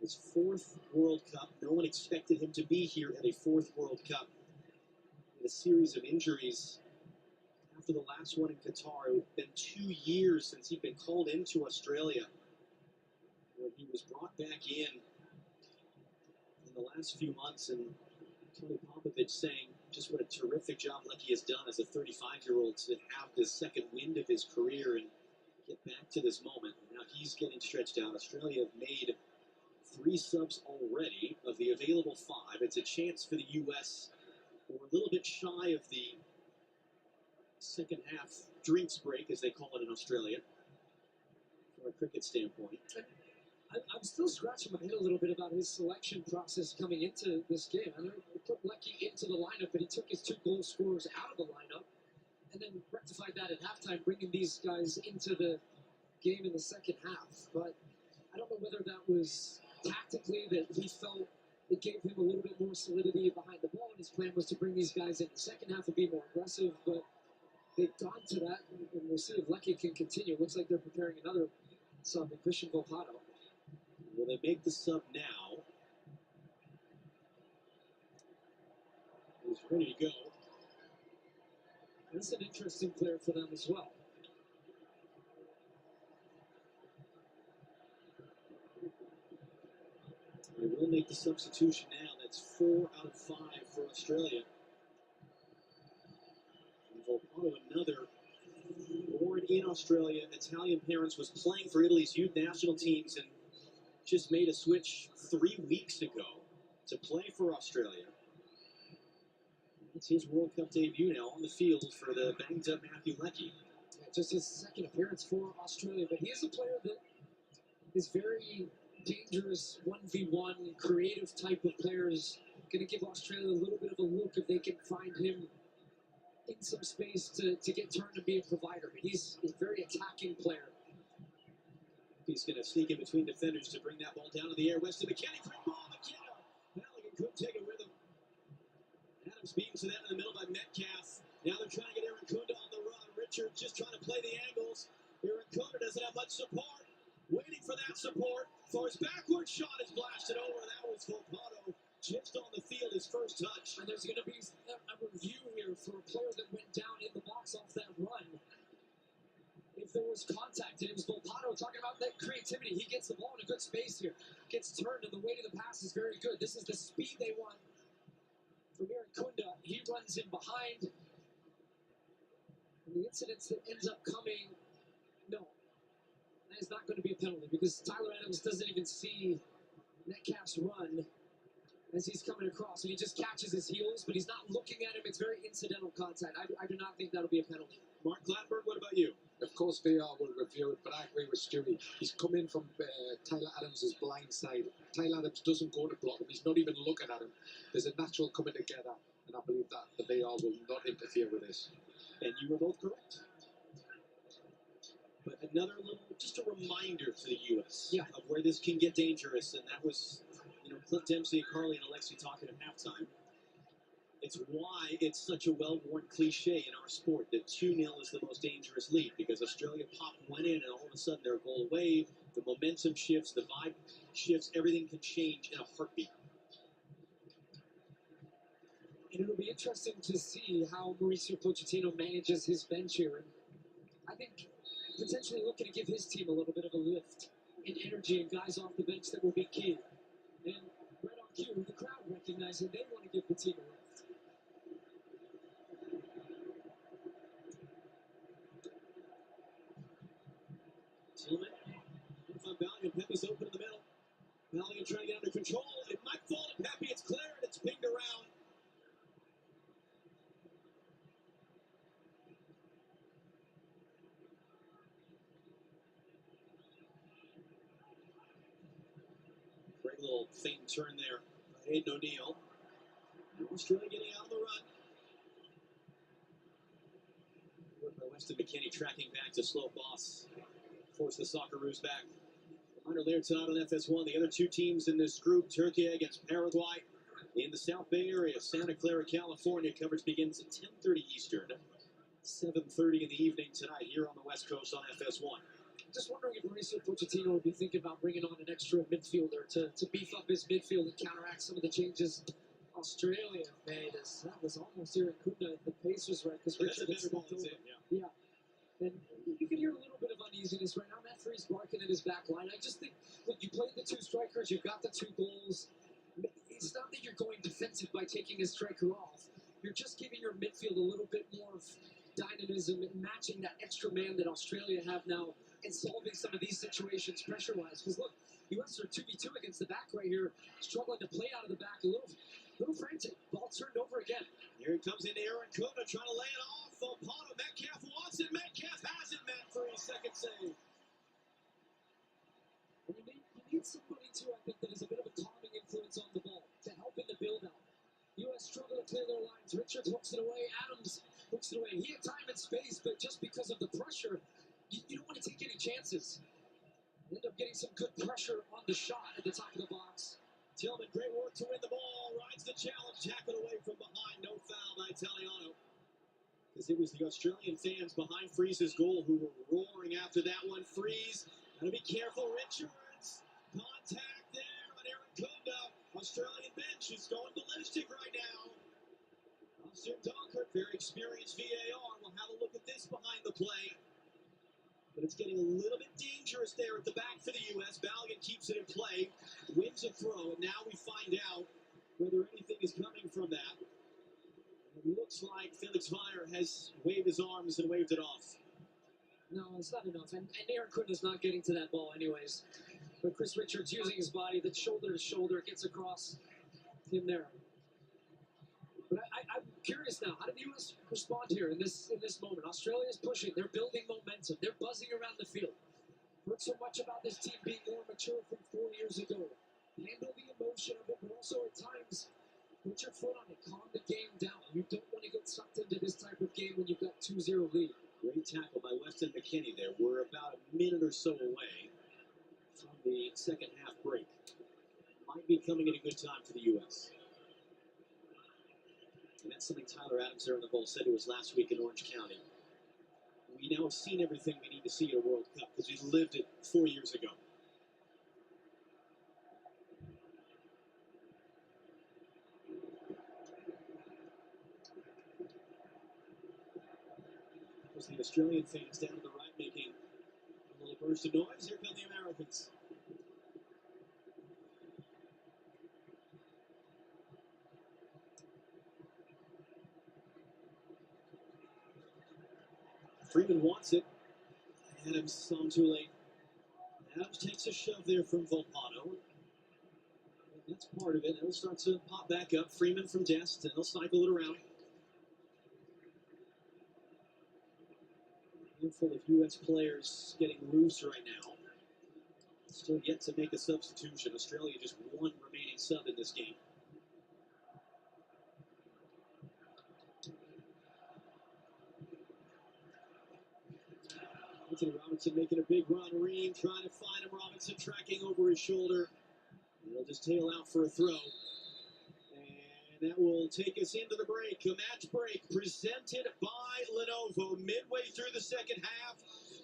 His fourth World Cup. No one expected him to be here at a fourth World Cup. With a series of injuries after the last one in Qatar. It had been 2 years since he'd been called into Australia, when he was brought back in the last few months. And Tony Popovich saying just what a terrific job Leckie has done as a 35-year-old to have this second wind of his career and get back to this moment. Now he's getting stretched out. Australia have made 3 subs already of the available 5. It's a chance for the U.S. We're a little bit shy of the second half drinks break, as they call it in Australia, from a cricket standpoint. I'm still scratching my head a little bit about his selection process coming into this game. I know he put Leckie into the lineup, but he took his 2 goal scorers out of the lineup and then rectified that at halftime, bringing these guys into the game in the second half. But I don't know whether that was tactically that he felt it gave him a little bit more solidity behind the ball, and his plan was to bring these guys in the second half and be more aggressive. But they've gone to that, and we'll see if Leckie can continue. Looks like they're preparing another sub in Christian Volpato. Will they make the sub now? He's ready to go. That's an interesting player for them as well. They will make the substitution now. That's 4 out of 5 for Australia. And Volpato, another born in Australia, Italian parents, was playing for Italy's youth national teams and just made a switch 3 weeks ago to play for Australia. It's his World Cup debut now on the field for the banged-up Matthew Leckie. Yeah, just his second appearance for Australia, but he is a player that is very dangerous, 1v1, creative type of players. Going to give Australia a little bit of a look if they can find him in some space to get turned and be a provider. But he's a very attacking player. He's going to sneak in between defenders to bring that ball down to the air. Weston McKennie, great ball, McKenna. Halligan couldn't take it with him. Adams beaten to that in the middle by Metcalf. Now they're trying to get Aaron Kunda on the run. Richards just trying to play the angles. Aaron Kunda doesn't have much support. Waiting for that support. For his backward shot is blasted over. That was Volpato just on the field, his first touch. And there's going to be a review here for a player that went down in the box off that run. If there was contact, and it was Volpato talking about that creativity. He gets the ball in a good space here. Gets turned, and the weight of the pass is very good. This is the speed they want from Aaron Kunda. He runs in behind. And the incidents that ends up coming, no. That is not going to be a penalty because Tyler Adams doesn't even see Metcalf's run as he's coming across. And he just catches his heels, but he's not looking at him. It's very incidental contact. I do not think that'll be a penalty. Mark Gladberg, what about you? Of course, VAR will review it, but I agree with Stewie. He's come in from Tyler Adams' blind side. Tyler Adams doesn't go to block him. He's not even looking at him. There's a natural coming together, and I believe that the VAR will not interfere with this. And you were both correct. But another little, just a reminder to the U.S. Of where this can get dangerous, and that was, Clint Dempsey, Carly, and Alexi talking at halftime. It's why it's such a well-worn cliche in our sport that 2-0 is the most dangerous lead, because Australia popped one in, and all of a sudden they're a goal away. The momentum shifts, the vibe shifts, everything can change in a heartbeat. And it'll be interesting to see how Mauricio Pochettino manages his bench here. And I think potentially looking to give his team a little bit of a lift in energy and guys off the bench that will be key. And right on cue, the crowd recognizing they want to give the team a lift. Tillman on Valiant. Pepe's open in the middle. Valiant trying to get under control. It might fall to Pepe. It's cleared. It's pinged around. Great little feint turn there. Aiden O'Neal. Australia getting out on the run. Work by Weston McKinney tracking back to slow boss. Force the Socceroos back. Reminder later tonight on FS1. The other two teams in this group, Turkey against Paraguay. In the South Bay area, Santa Clara, California. Coverage begins at 10:30 Eastern. 7:30 in the evening tonight here on the West Coast on FS1. Just wondering if Mauricio Pochettino would be thinking about bringing on an extra midfielder to beef up his midfield and counteract some of the changes Australia made. As that was almost Eric Kuna at the Pacers, right? Because That's a Richard better ball than Zim, yeah. And you can hear a little bit of uneasiness right now. Matt Freese barking at his back line. I just think, look, you played the two strikers, you've got the two goals. It's not that you're going defensive by taking a striker off. You're just giving your midfield a little bit more of dynamism and matching that extra man that Australia have now and solving some of these situations pressure-wise. Because look, U.S. are 2v2 against the back right here, struggling to play out of the back a little frantic. Ball turned over again. Here it comes into Aaron Kuna trying to lay it off. Opano, Metcalf wants it. Metcalf has it. Matt for his second save. And you need somebody, too, I think, that is a bit of a calming influence on the ball to help in the build-out. U.S. struggle to clear their lines. Richards hooks it away. Adams hooks it away. He had time and space, but just because of the pressure, you don't want to take any chances. You end up getting some good pressure on the shot at the top of the box. Tillman, great work to win the ball. Rides the challenge. Tackled away from behind. No foul by Italiano. Because it was the Australian fans behind Freeze's goal who were roaring after that one. Freeze, gotta be careful. Richards, contact there on Aaron Kunda. Australian bench is going ballistic right now. Officer Dunkirk, very experienced VAR. We'll have a look at this behind the play. But it's getting a little bit dangerous there at the back for the U.S. Valiant keeps it in play, wins a throw, and now we find out whether anything is coming from that. It looks like Felix Meyer has waved his arms and waved it off. No, it's not enough. And Aaron Kunda's not getting to that ball anyways. But Chris Richards using his body, that shoulder to shoulder, gets across him there. But I'm curious now, how did the U.S. respond here in this moment? Australia's pushing. They're building momentum. They're buzzing around the field. Heard so much about this team being more mature from 4 years ago. Handle the emotion of it, but also at times put your foot on it. Calm the game down. You don't want to get sucked into this type of game when you've got 2-0 lead. Great tackle by Weston McKinney there. We're about a minute or so away from the second half break. Might be coming at a good time for the U.S. And that's something Tyler Adams there in the bowl said to us last week in Orange County. We now have seen everything we need to see at a World Cup because we lived it 4 years ago. There's the Australian fans down to the right making a little burst of noise. Here come the Americans. Freeman wants it. Adams on too late. Adams takes a shove there from Volpano. That's part of it. It'll start to pop back up. Freeman from Dest, and they'll cycle it around. A handful of U.S. players getting loose right now. Still yet to make a substitution. Australia just one remaining sub in this game. Anthony Robinson making a big run. Ream trying to find him. Robinson tracking over his shoulder. He'll just tail out for a throw. And that will take us into the break. A match break presented by Lenovo. Midway through the second half.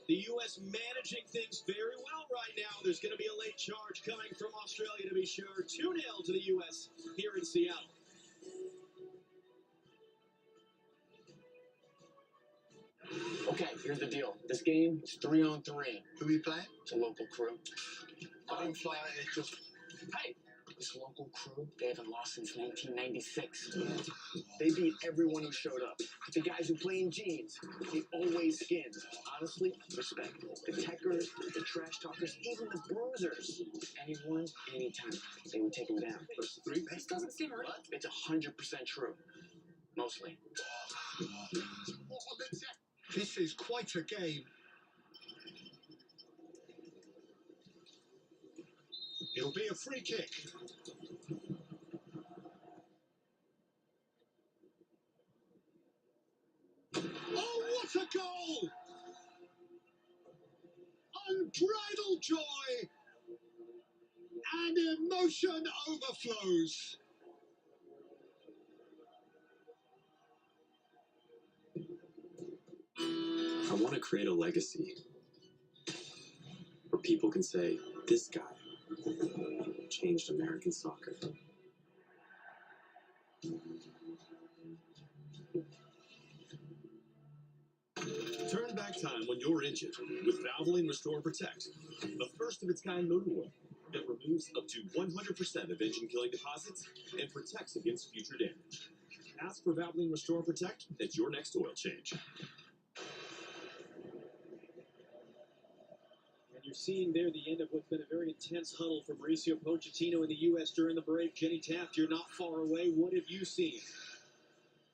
The U.S. managing things very well right now. There's going to be a late charge coming from Australia to be sure. 2-0 to the U.S. here in Seattle. Okay, here's the deal. This game is 3-on-3. Who we playing? It's a local crew. I didn't fly. It's just. Hey, This local crew, they haven't lost since 1996. They beat everyone who showed up. The guys who play in jeans, the always skins. Honestly, respect. The techers, the trash talkers, even the bruisers. Anyone, anytime, they would take them down. This doesn't seem right. It's 100% true. Mostly. This is quite a game. It'll be a free kick. Oh, what a goal! Unbridled joy and emotion overflows. I want to create a legacy where people can say, this guy changed American soccer. Turn back time when you're injured with Valvoline Restore Protect, the first of its kind motor oil that removes up to 100% of engine-killing deposits and protects against future damage. Ask for Valvoline Restore Protect at your next oil change. And you're seeing there the end of what's been a very intense huddle from Mauricio Pochettino in the U.S. during the break. Jenny Taft, you're not far away. What have you seen?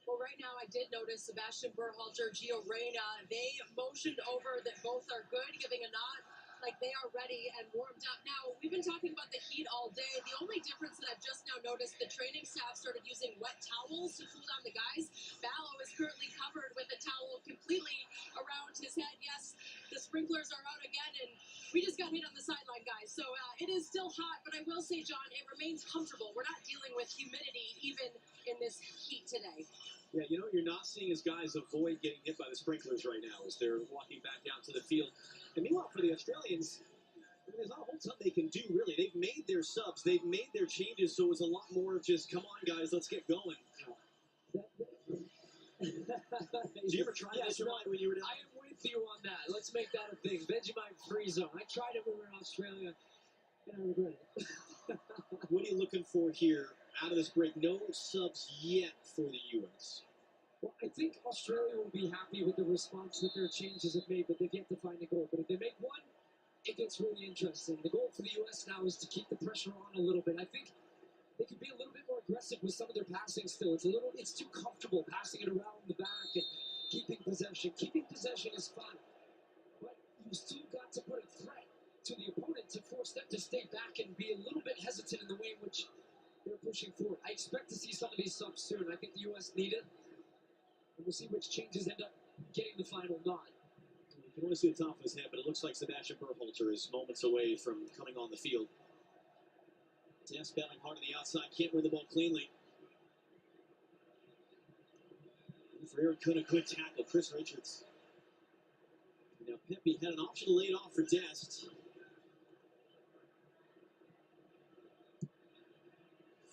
Well, right now I did notice Sebastian Berhalter, Gio Reyna, they motioned over that both are good, giving a nod like they are ready and warmed up. Now, we've been talking about the heat all day. The only difference that I've just now noticed, the training staff started using wet towels to cool down the guys. Ballo is currently covered with a towel completely around his head. Yes, the sprinklers are out again, and we just got hit on the sideline, guys. So it is still hot, but I will say, John, it remains comfortable. We're not dealing with humidity even in this heat today. Yeah, you know what you're not seeing is guys avoid getting hit by the sprinklers right now as they're walking back out to the field. And meanwhile, for the Australians, there's not a whole ton they can do, really. They've made their subs. They've made their changes, so it was a lot more of just, come on, guys, let's get going. Did you ever try this your mind when you were down? I am with you on that. Let's make that a thing. Vegemite free zone. I tried it when we were in Australia, and I regret it. What are you looking for here out of this break? No subs yet for the U.S. Well, I think Australia will be happy with the response that their changes have made, but they've yet to find a goal. But if they make one, it gets really interesting. The goal for the U.S. now is to keep the pressure on a little bit. I think they can be a little bit more aggressive with some of their passing still. It's too comfortable passing it around the back and keeping possession. Keeping possession is fun, but you still got to put a threat to the opponent to force them to stay back and be a little bit hesitant in the way in which they're pushing forward. I expect to see some of these subs soon. I think the U.S. need it. And we'll see which changes end up getting the final nod. You can only see the top of his head, but it looks like Sebastian Berhalter is moments away from coming on the field. Tess battling hard on the outside, can't win the ball cleanly. Ferreira could a good tackle, Chris Richards. Now Pepe had an option to lay it off for Dest.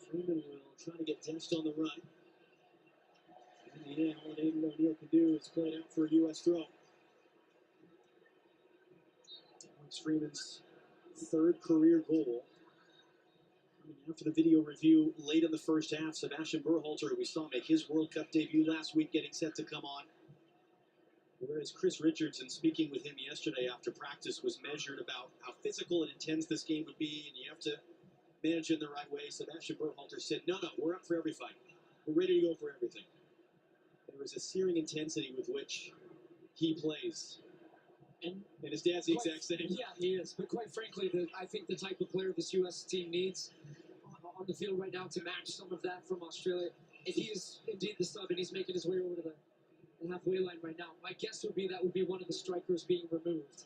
Freeman will try to get Dest on the run. In the end, all David O'Neal can do is play it out for a U.S. throw. It's Freeman's third career goal. After the video review late in the first half, Sebastian Berhalter, who we saw make his World Cup debut last week, getting set to come on. Whereas Chris Richards, in speaking with him yesterday after practice, was measured about how physical and intense this game would be, and you have to manage it in the right way. Sebastian Berhalter said, no, we're up for every fight. We're ready to go for everything. There is a searing intensity with which he plays. And his dad's the exact same. Yeah, he is. But quite frankly, I think the type of player this U.S. team needs on the field right now to match some of that from Australia, if he is indeed the sub and he's making his way over to the halfway line right now, my guess would be that would be one of the strikers being removed.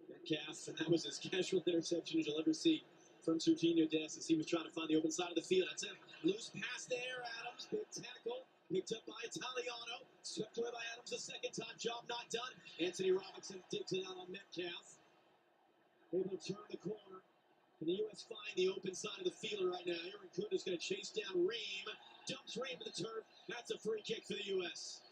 Metcalf, and that was as casual interception as you'll ever see from Serginho Dest as he was trying to find the open side of the field. That's a loose pass there, Adams. Big tackle. Picked up by Italiano. Swept away by Adams a second time. Job not done. Anthony Robinson digs it out on Metcalf. Able to turn the corner. Can the U.S. find the open side of the field right now? Aaron Kunda's going to chase down Ream. Dumps Ream to the turf. That's a free kick for the U.S.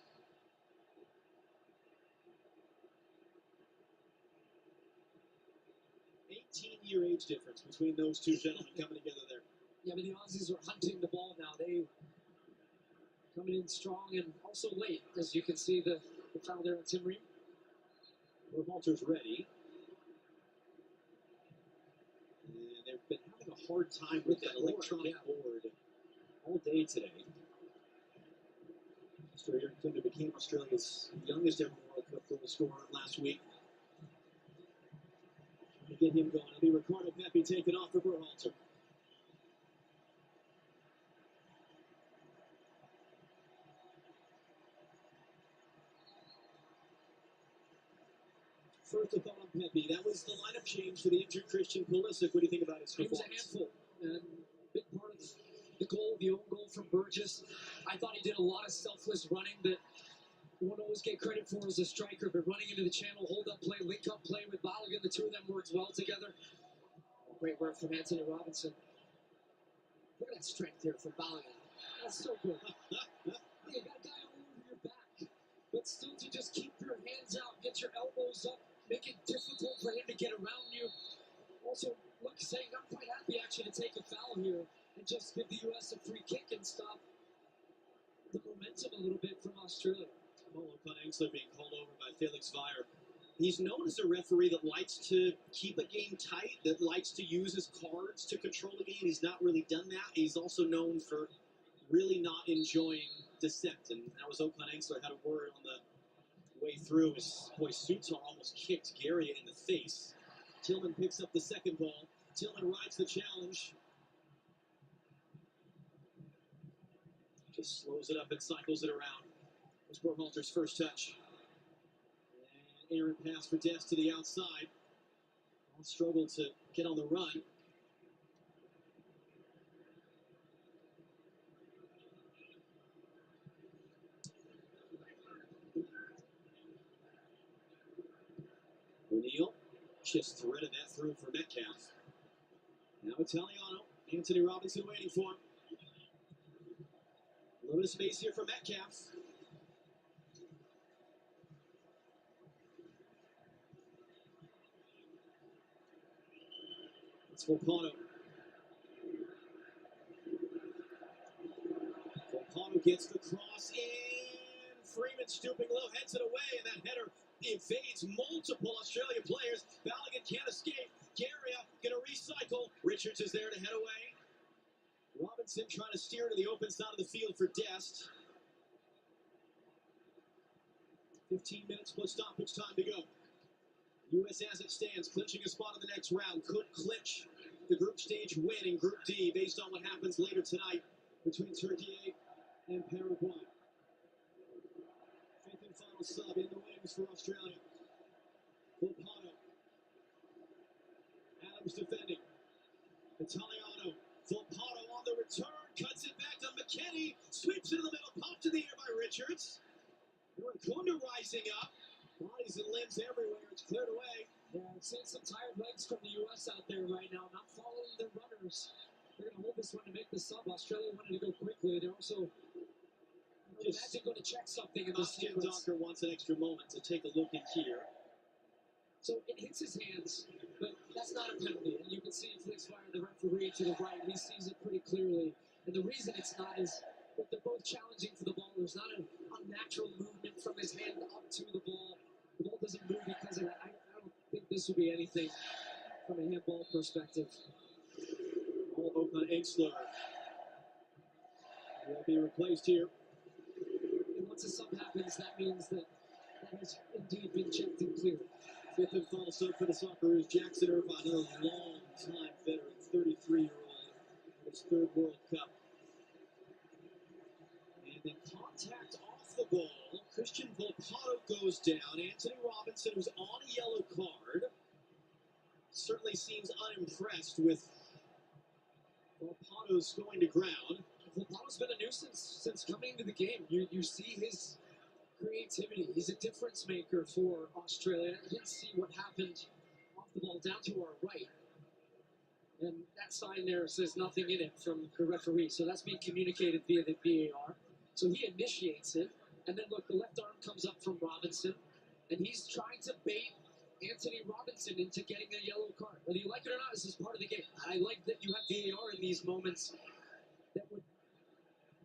18-year age difference between those two gentlemen coming together there. Yeah, but the Aussies are hunting the ball now. They coming in strong and also late, as you can see the foul there on Tim Ream. Berhalter's ready. And they've been having a hard time with that electronic board all day today. Mr. Ayrton became Australia's youngest ever World Cup goal scorer last week. Trying to get him going. It'll be Ricardo Pepi taking off for Berhalter. First a thought on Pepi. That was the lineup change for the injured Christian Pulisic. What do you think about his performance? He was a handful, and big part of the goal, the own goal from Burgess. I thought he did a lot of selfless running that you won't always get credit for as a striker, but running into the channel, hold up play, link up play with Balogun, the two of them worked well together. Great work from Anthony Robinson. Look at that strength here from Balogun. That's so good. You got a guy all over your back, but still to just keep your hands out, get your elbows up, make it difficult for him to get around you. Also, look, saying I'm quite happy actually to take a foul here and just give the U.S. a free kick and stop the momentum a little bit from Australia. Molo Engsler being called over by Felix Weyer. He's known as a referee that likes to keep a game tight, that likes to use his cards to control a game. He's not really done that. He's also known for really not enjoying dissent. And that was Oakland Engsler had a word on the way through. His boy Sutar almost kicked Gary in the face. Tillman picks up the second ball. Tillman rides the challenge. Just slows it up and cycles it around. It was Berhalter's first touch. And Aaron pass for Dest to the outside. All struggled to get on the run. O'Neal just threaded that through for Metcalf. Now Italiano. Anthony Robinson waiting for him. A little bit of space here for Metcalf. It's Volpano. Volpano gets the cross in. Freeman stooping low, heads it away, and that header evades multiple Australian players. Balogun can't escape. Garia gonna recycle. Richards is there to head away. Robinson trying to steer to the open side of the field for Dest. 15 minutes plus stoppage time to go. U.S. as it stands, clinching a spot in the next round. Could clinch the group stage win in Group D based on what happens later tonight between Turkey and Paraguay. Fifth and final sub in the wings for Australia. Volpano. Adams defending. Italiano. Volpano on the return. Cuts it back to McKennie. Sweeps it in the middle. Popped in the air by Richards. Kunda rising up. Bodies and limbs everywhere. It's cleared away. Yeah, I'm seeing some tired legs from the U.S. out there right now, not following their runners. They're going to hold this one to make the sub. Australia wanted to go quickly. They're also, imagine going to check something in this Austin sequence. Docker wants an extra moment to take a look in here. So it hits his hands, but that's not a penalty. And you can see Felix Weyer, the referee to the right, he sees it pretty clearly. And the reason it's not is that they're both challenging for the ball. There's not an unnatural movement from his hand up to the ball. The ball doesn't move because of that. I don't think this will be anything from a handball perspective. All Oakland Engsler will be replaced here. And once a sub happens, that means that has indeed been checked and cleared. Fifth and final sub for the Socceroos, Jackson Irvine, another long-time veteran, 33-year-old, his third World Cup. And then contact off the ball. Christian Volpano goes down. Anthony Robinson, who's on a yellow card, certainly seems unimpressed with Volpano's going to ground. Volpano's been a nuisance since coming into the game. You see his creativity. He's a difference maker for Australia. I didn't see what happened off the ball down to our right. And that sign there says nothing in it from the referee. So that's being communicated via the VAR. So he initiates it. And then look, the left arm comes up from Robinson. And he's trying to bait Anthony Robinson into getting a yellow card. Whether you like it or not, this is part of the game. I like that you have VAR in these moments that would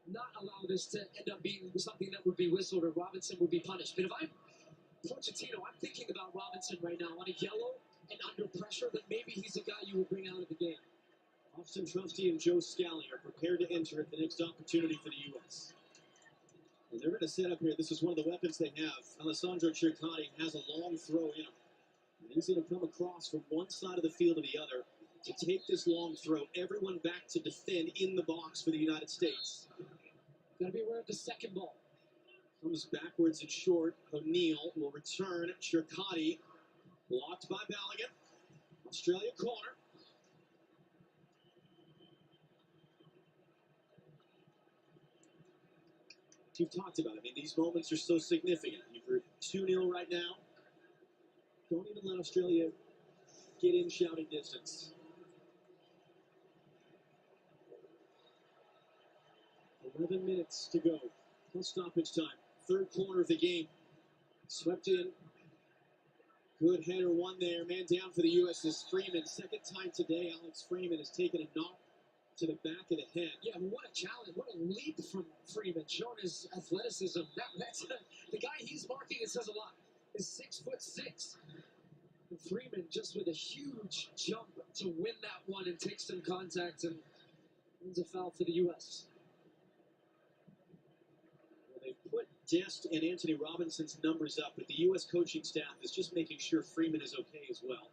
not allow this to end up being something that would be whistled or Robinson would be punished. But if I'm Pochettino, I'm thinking about Robinson right now on a yellow and under pressure that maybe he's a guy you would bring out of the game. Austin Trusty and Joe Scally are prepared to enter at the next opportunity for the U.S. And they're going to set up here. This is one of the weapons they have. Alessandro Cercati has a long throw in him. And he's going to come across from one side of the field to the other to take this long throw. Everyone back to defend in the box for the United States. Got to be aware of the second ball. Comes backwards and short. O'Neal will return. Cercati blocked by Balogun. Australia corner. You've talked about it. I mean, these moments are so significant. You're 2-0 right now. Don't even let Australia get in shouting distance. 11 minutes to go. Plus stoppage time. Third corner of the game. Swept in. Good header, one there. Man down for the U.S. is Freeman. Second time today, Alex Freeman has taken a knock to the back of the head. Yeah, what a challenge. What a leap from Freeman, showing his athleticism. That's the guy he's marking, it says a lot, is 6'6". And Freeman just with a huge jump to win that one and take some contact and wins a foul for the U.S. Well, they've put Dest and Anthony Robinson's numbers up, but the U.S. coaching staff is just making sure Freeman is okay as well.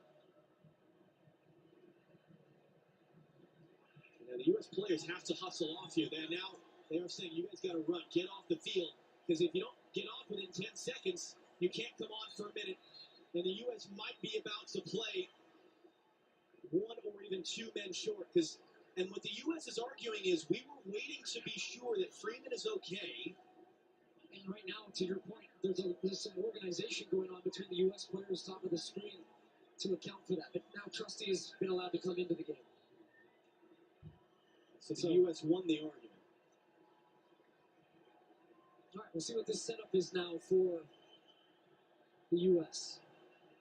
Now, the U.S. players have to hustle off here. Now they are saying, you guys got to run, get off the field, because if you don't get off within 10 seconds, you can't come on for a minute. And the U.S. might be about to play one or even two men short. And what the U.S. is arguing is we were waiting to be sure that Freeman is okay. And right now, to your point, there's some organization going on between the U.S. players top of the screen to account for that. But now Trusty has been allowed to come into the game. So the U.S. won the argument. All right, we'll see what this setup is now for the U.S.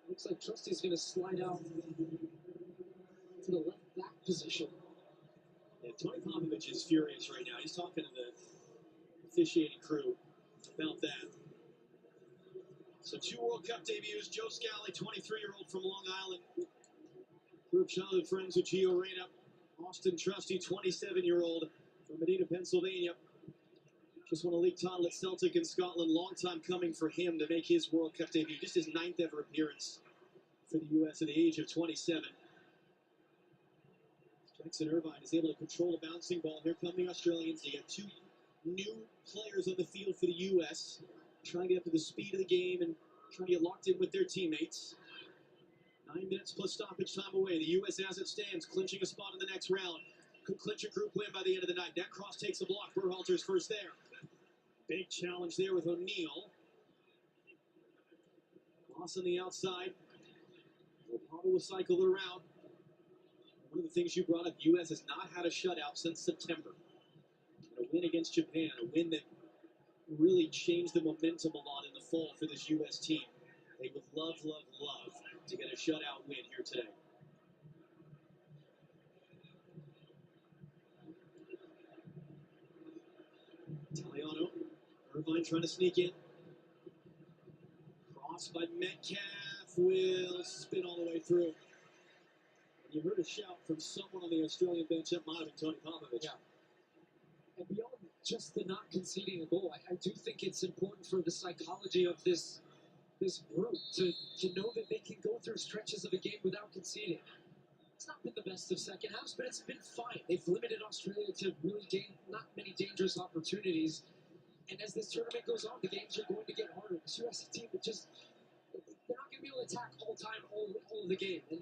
Looks like Trusty's going to slide out to the left back position. Yeah, Tony Popovich is furious right now. He's talking to the officiating crew about that. So 2 World Cup debuts. Joe Scally, 23-year-old from Long Island. Grew up childhood friends with Gio Reyna. Austin Trusty, 27-year-old from Medina, Pennsylvania. Just won a league title at Celtic in Scotland. Long time coming for him to make his World Cup debut. Just his 9th ever appearance for the U.S. at the age of 27. Jackson Irvine is able to control a bouncing ball. Here come the Australians. You got 2 new players on the field for the U.S. trying to get up to the speed of the game and trying to get locked in with their teammates. 9 minutes plus stoppage time away. The U.S. as it stands, clinching a spot in the next round. Could clinch a group win by the end of the night. That cross takes a block. Berhalter's first there. Big challenge there with O'Neal. Loss on the outside. Pablo will cycle it around. One of the things you brought up, U.S. has not had a shutout since September. And a win against Japan, a win that really changed the momentum a lot in the fall for this U.S. team. They would love, love, love to get a shutout win here today. Italiano, Irvine trying to sneak in. Cross by Metcalf will spin all the way through. And you heard a shout from someone on the Australian bench. That might have been Tony Popovich. Yeah. And beyond just the not conceding a goal, I do think it's important for the psychology of this group to know that they can go through stretches of a game without conceding. It's not been the best of second halves, but it's been fine. They've limited Australia to really not many dangerous opportunities. And as this tournament goes on, the games are going to get harder. This U.S. team, they're not going to be able to attack all time, all of the game. And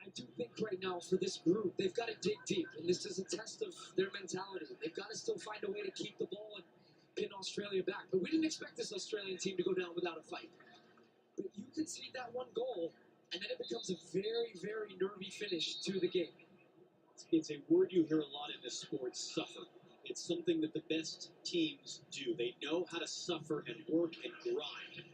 I do think right now for this group, they've got to dig deep. And this is a test of their mentality. They've got to still find a way to keep the ball and pin Australia back. But we didn't expect this Australian team to go down without a fight. But you concede that one goal, and then it becomes a very, very nervy finish to the game. It's a word you hear a lot in this sport, suffer. It's something that the best teams do. They know how to suffer and work and grind.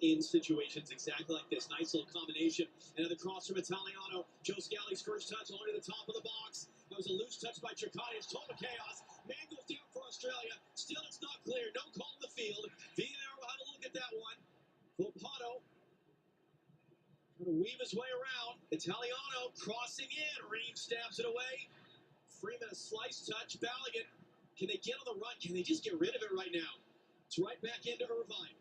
in situations exactly like this. Nice little combination. Another cross from Italiano. Joe Scalli's first touch all the way to the top of the box. That was a loose touch by Tricani. It's total chaos. Man goes down for Australia. Still, it's not clear. No call in the field. VAR will have a look at that one. Volpato trying to weave his way around. Italiano crossing in. Reeves stabs it away. Freeman a slice touch. Balogun. Can they get on the run? Can they just get rid of it right now? It's right back into Irvine.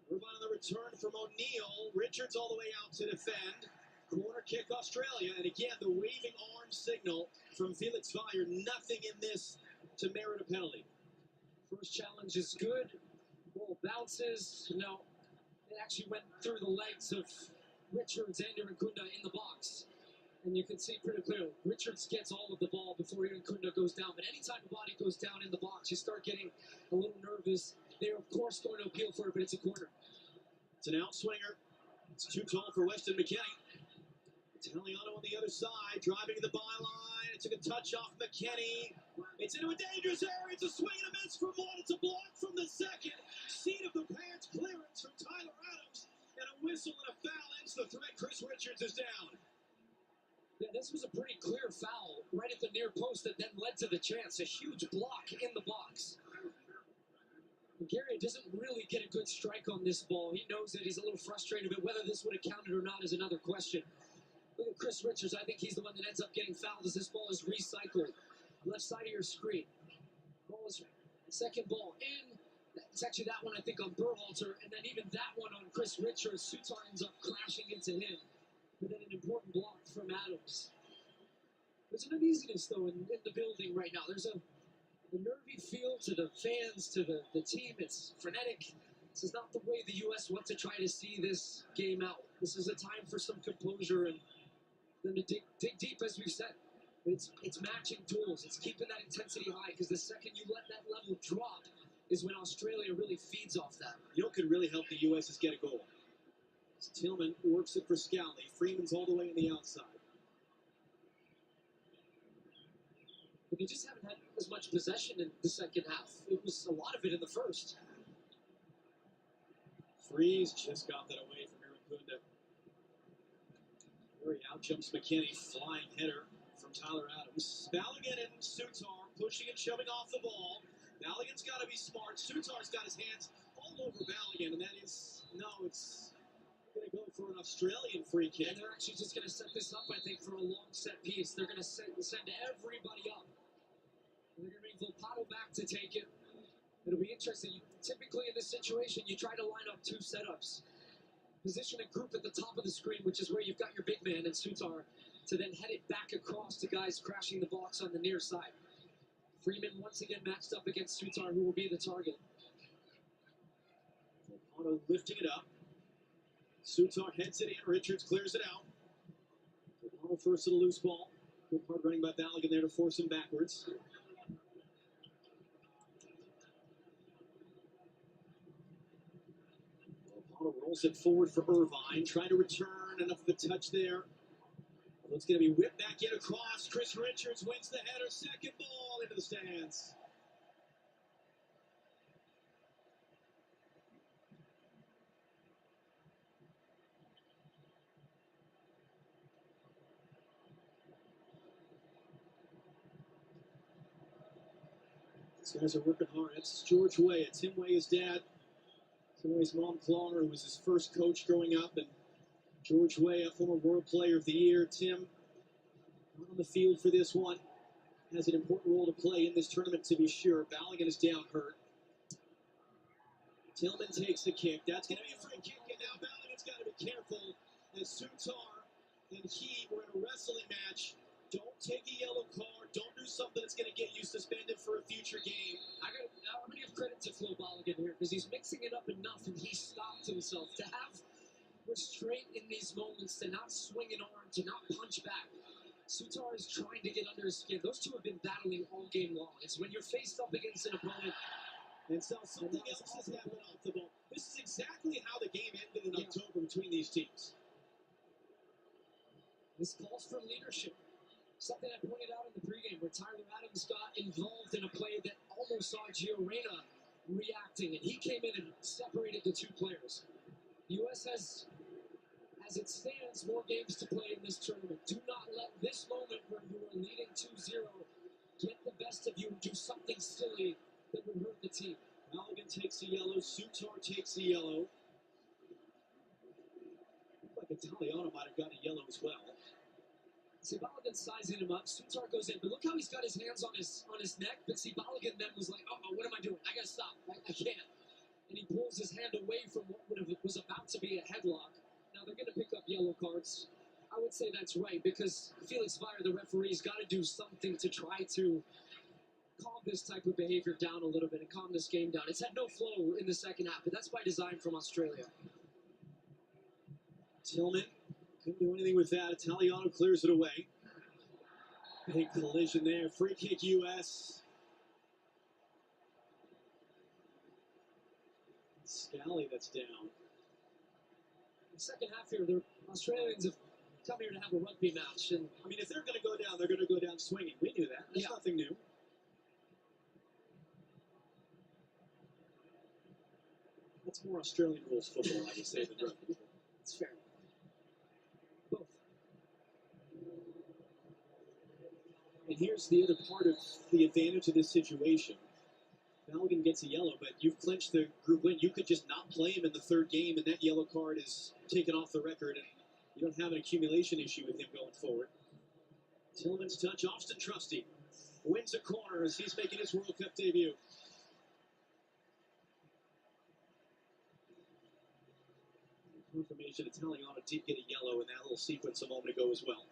Irvine on the return from O'Neal. Richards all the way out to defend. Corner kick Australia. And again, the waving arm signal from Felix Fire. Nothing in this to merit a penalty. First challenge is good. Ball bounces. No, it actually went through the legs of Richards and Irankunda in the box. And you can see pretty clearly, Richards gets all of the ball before Irankunda goes down. But anytime a body goes down in the box, you start getting a little nervous. They're, of course, going to appeal for it, but it's a corner. It's an outswinger. It's too tall for Weston McKennie. Italiano on the other side, driving to the byline. It took a touch off McKennie. It's into a dangerous area. It's a swing and a miss from one. It's a block from the second. Seat of the pants clearance from Tyler Adams. And a whistle and a foul ends the threat. Chris Richards is down. Yeah, this was a pretty clear foul right at the near post that then led to the chance. A huge block in the box. Gary doesn't really get a good strike on this ball. He knows that he's a little frustrated, but whether this would have counted or not is another question. Look at Chris Richards. I think he's the one that ends up getting fouled as this ball is recycled. Left side of your screen. Ball is second ball in. It's actually that one, I think, on Berhalter, and then even that one on Chris Richards. Sutar ends up crashing into him. But then an important block from Adams. There's an uneasiness, though, in the building right now. There's a nervy feel to the fans, to the team. It's frenetic. This is not the way the U.S. want to try to see this game out. This is a time for some composure and then to dig deep, as we've said. It's matching tools. It's keeping that intensity high, because the second you let that level drop is when Australia really feeds off that. You know what could really help the U.S. is get a goal. Tillman works it for Scally. Freeman's all the way on the outside. But they just haven't had as much possession in the second half. It was a lot of it in the first. Freeze just got that away from Irankunda. Very out jumps McKennie. Flying header from Tyler Adams. Balogun and Sutar pushing and shoving off the ball. Balogun's got to be smart. Sutar's got his hands all over Balogun, and that is, no, it's going to go for an Australian free kick. And they're actually just going to set this up, I think, for a long set piece. They're going to send everybody up. And they're going to bring Volpato back to take it. It'll be interesting. Typically in this situation, you try to line up two setups. Position a group at the top of the screen, which is where you've got your big man and Sutar, to then head it back across to guys crashing the box on the near side. Freeman once again matched up against Sutar, who will be the target. Volpato lifting it up. Sutar heads it in. Richards clears it out. Volpato first to the loose ball. Good hard running by Balogun there to force him backwards. Volpato rolls it forward for Irvine. Trying to return. Enough of a touch there. It's going to be whipped back in across. Chris Richards wins the header. Second ball into the stands. These guys are working hard. That's George Weah. Tim Weah's dad. Tim Weah's mom, Cloner, who was his first coach growing up. And George Weah, former World Player of the Year. Tim, not on the field for this one. Has an important role to play in this tournament, to be sure. Balogun is down hurt. Tillman takes the kick. That's going to be a free kick. And now Balogun's got to be careful as Sutar and he were in a wrestling match. Don't take a yellow card. Don't do something that's going to get you suspended for a future game. I'm going to give credit to Flo Balogun here, because he's mixing it up enough, and he stopped himself. To have restraint in these moments, to not swing an arm, to not punch back. Sutar is trying to get under his skin. Those two have been battling all game long. It's when you're faced up against an opponent. And so something else has happened off the ball. This is exactly how the game ended in October between these teams. This calls for leadership. Something I pointed out in the pregame, where Tyler Adams got involved in a play that almost saw Gio Reyna reacting, and he came in and separated the two players. The U.S. has, as it stands, more games to play in this tournament. Do not let this moment where you are leading 2-0 get the best of you and do something silly that would hurt the team. Maligan takes a yellow. Sutar takes a yellow. Looked like Italiano might have got a yellow as well. See, Balogun's sizing him up. Sutar goes in, but look how he's got his hands on his neck. But see, Balogun then was like, "Oh, what am I doing? I gotta stop. I can't." And he pulls his hand away from what was about to be a headlock. Now they're going to pick up yellow cards. I would say that's right because Felix Fire, the referee's got to do something to try to calm this type of behavior down a little bit and calm this game down. It's had no flow in the second half, but that's by design from Australia. Tillman couldn't do anything with that. Italiano clears it away. Big collision there. Free kick U.S. Scally that's down. The second half here, the Australians have come here to have a rugby match. And I mean, if they're going to go down, they're going to go down swinging. We knew that. That's nothing new. That's more Australian rules football, I would say, than rugby. It's fair. Both. And here's the other part of the advantage of this situation. Maligan gets a yellow, but you've clinched the group win. You could just not play him in the third game, and that yellow card is taken off the record, and you don't have an accumulation issue with him going forward. Tillman's touch, Austin Trusty wins a corner as he's making his World Cup debut. Confirmation, Italiano did get a yellow in that little sequence a moment ago as well.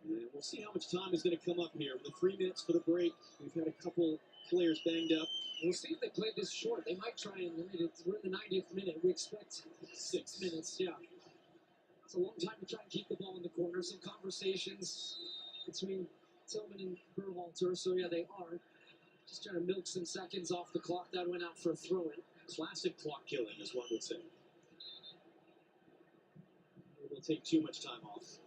And we'll see how much time is going to come up here. With the 3 minutes for the break, we've had a couple players banged up. We'll see if they played this short. They might try and limit it. We're in the 90th minute. We expect 6 minutes, yeah. It's a long time to try and keep the ball in the corner. Some conversations between Tillman and Berhalter. So, yeah, they are just trying to milk some seconds off the clock. That went out for a throw-in. Classic clock killing, as one would say. It will take too much time off.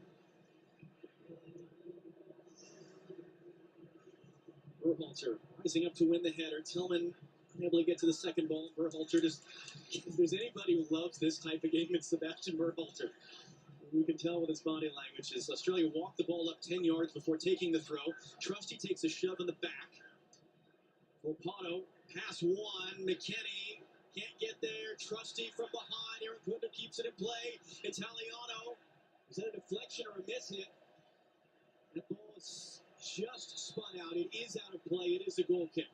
Berhalter rising up to win the header. Tillman unable to get to the second ball. Berhalter just, if there's anybody who loves this type of game, it's Sebastian Berhalter. You can tell with his body language. As Australia walked the ball up 10 yards before taking the throw. Trusty takes a shove in the back. Volpato, pass one. McKenny can't get there. Trusty from behind. Aaron Kunder keeps it in play. Italiano. Is that a deflection or a miss hit? That ball is just spun out. It is out of play. It is a goal kick.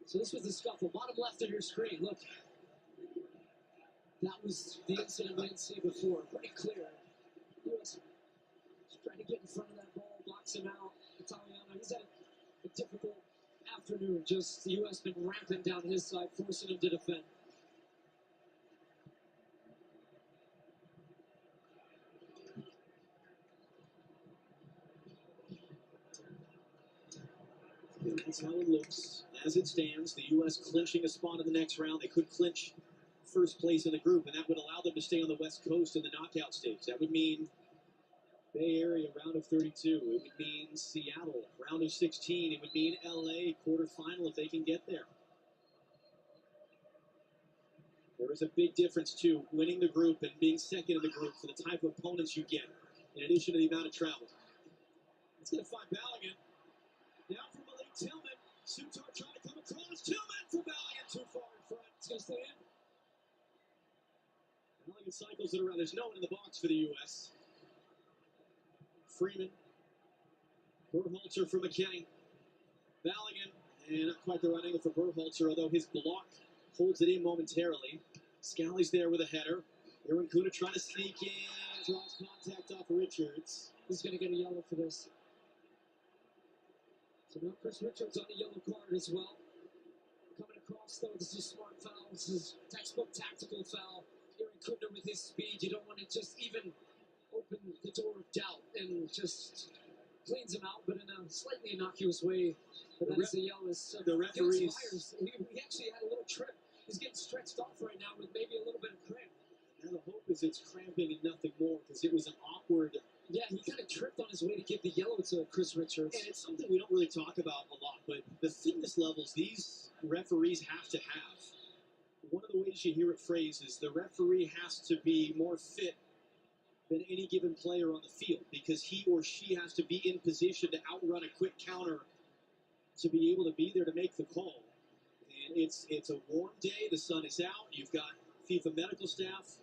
So this was the scuffle. Bottom left of your screen. Look. That was the incident we didn't see before. Pretty clear. U.S. trying to get in front of that ball, blocks him out. Italiano, he's had a difficult afternoon. Just the U.S. been ramping down his side, forcing him to defend. And that's how it looks as it stands. The U.S. clinching a spot in the next round. They could clinch first place in the group, and that would allow them to stay on the West Coast in the knockout stage. That would mean Bay Area round of 32. It would mean Seattle round of 16. It would mean LA quarterfinal if they can get there. There is a big difference, too, winning the group and being second in the group for the type of opponents you get, in addition to the amount of travel. It's going to find Balogun. Down for Malik Tillman. Sutar trying to come across. Tillman for Balogun, too far in front. It's going to stay in. Balogun cycles it around. There's no one in the box for the U.S. Freeman. Berhalter for McKenny. Balogun. And not quite the right angle for Berhalter, although his block holds it in momentarily. Scally's there with a header. Aaron Kuna trying to sneak in. Draws contact off Richards. He's going to get a yellow for this. So now Chris Richards on a yellow card as well. Coming across, though, this is a smart foul. This is textbook tactical foul. Aaron Kunder with his speed. You don't want to just even open the door of doubt and just cleans him out, but in a slightly innocuous way. But that is a yellow. The referees. He actually had a little trip. He's getting stretched off right now with maybe a little bit of cramp. And the hope is it's cramping and nothing more, because it was an awkward. Yeah, he kind of tripped on his way to give the yellow to Chris Richards. And it's something we don't really talk about a lot, but the fitness levels these referees have to have. One of the ways you hear it phrased is the referee has to be more fit than any given player on the field, because he or she has to be in position to outrun a quick counter to be able to be there to make the call. And it's a warm day. The sun is out. You've got FIFA medical staff.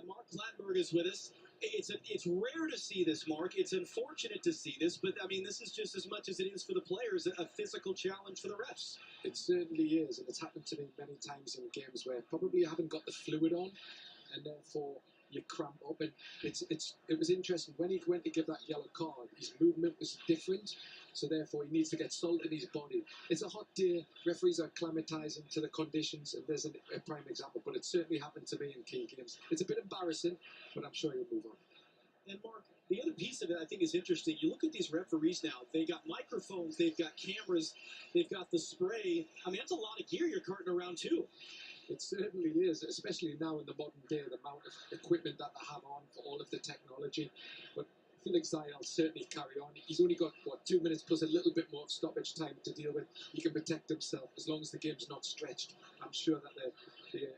Mark Clattenburg is with us. It's rare to see this, Mark. It's unfortunate to see this, but I mean, this is just as much as it is for the players, a physical challenge for the refs. It certainly is, and it's happened to me many times in games where probably you haven't got the fluid on, and therefore you cramp up. And it was interesting when he went to give that yellow card, his movement was different, so therefore he needs to get salt in his body. It's a hot day, referees are acclimatizing to the conditions, and there's a prime example, but it certainly happened to me in key games. It's a bit embarrassing, but I'm sure he'll move on. And Mark, the other piece of it I think is interesting. You look at these referees now, they got microphones, they've got cameras, they've got the spray. I mean, that's a lot of gear you're carting around too. It certainly is, especially now in the modern day, the amount of equipment that they have on for all of the technology. But Felix Zayal certainly carry on. He's only got, 2 minutes plus a little bit more of stoppage time to deal with. He can protect himself as long as the game's not stretched. I'm sure that the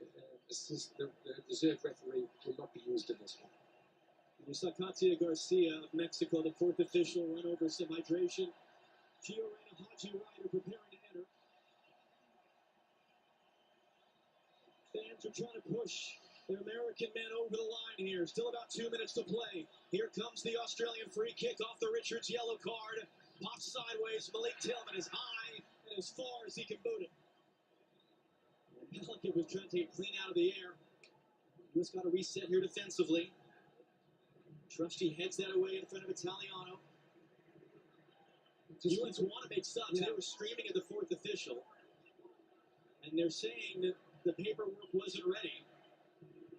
reserve referee will not be used in this one. We saw Katia Garcia of Mexico, the fourth official, run over some hydration. Gio and Haji Ryder preparing to enter. Fans are trying to push their American men over the line here. Still about 2 minutes to play. Here comes the Australian free kick off the Richards yellow card. Pops sideways. Malik Tillman is high and as far as he can boot it. And Pelican was trying to take it clean out of the air. Just got to reset here defensively. Trusty heads that away in front of Italiano. The U.S. want to make subs. Yeah. They were screaming at the fourth official. And they're saying that the paperwork wasn't ready.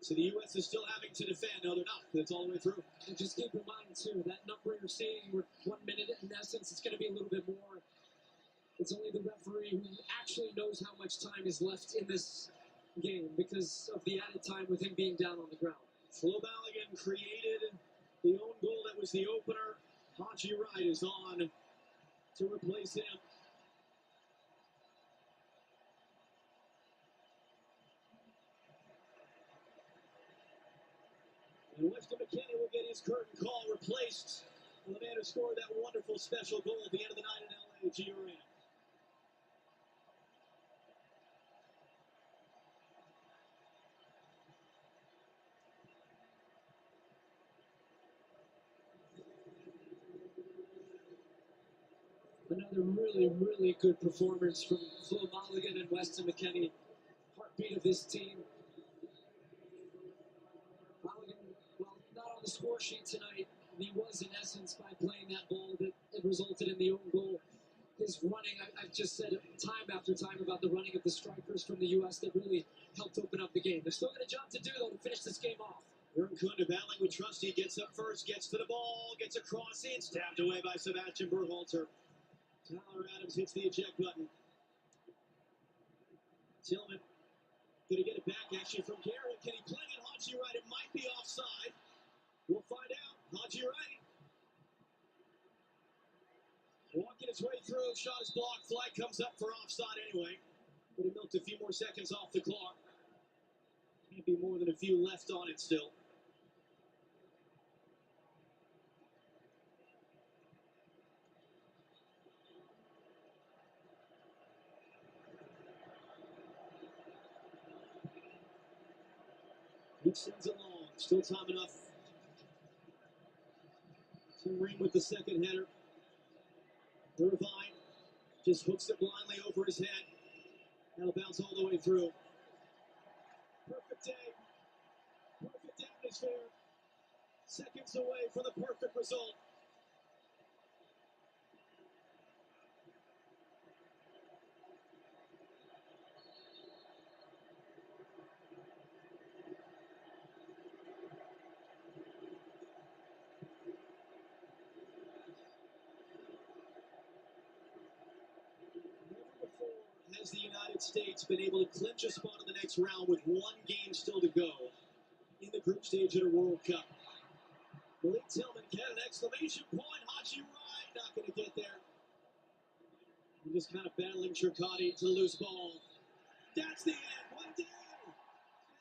So the U.S. is still having to defend. No, they're not. That's all the way through. And just keep in mind, too, that number you're seeing, with 1 minute, in essence, it's going to be a little bit more. It's only the referee who actually knows how much time is left in this game because of the added time with him being down on the ground. Flo Balogun created the own goal that was the opener. Haji Wright is on to replace him. And Weston McKennie will get his curtain call replaced. And the man who scored that wonderful special goal at the end of the night in LA, Gio Reyna. Another really, really good performance from Flo Balogun and Weston McKennie. Heartbeat of this team. Balogun, well, not on the score sheet tonight. He was, in essence, by playing that ball that it resulted in the own goal. His running, I've just said time after time about the running of the strikers from the U.S. that really helped open up the game. They're still got a job to do, though, to finish this game off. Jurgen Kunda battling with Trusty, gets up first, gets to the ball, gets across it, tapped away by Sebastian Berhalter. Tyler Adams hits the eject button. Tillman gonna get it back actually from Garrett. Can he play it? Haji Wright, it might be offside. We'll find out. Haji Wright walking his way through, shot is blocked, flag comes up for offside anyway. But he milked a few more seconds off the clock. Can't be more than a few left on it still. He sends it long. Still time enough. Tim Ream with the second header. Irvine just hooks it blindly over his head. That'll bounce all the way through. Perfect day. Perfect atmosphere. Seconds away from the perfect result. Has the United States been able to clinch a spot in the next round with one game still to go? the group stage at a World Cup. Malik Tillman get an exclamation point. Haji Rai not going to get there. We're just kind of battling Chircotti to the loose ball. That's the end. One down.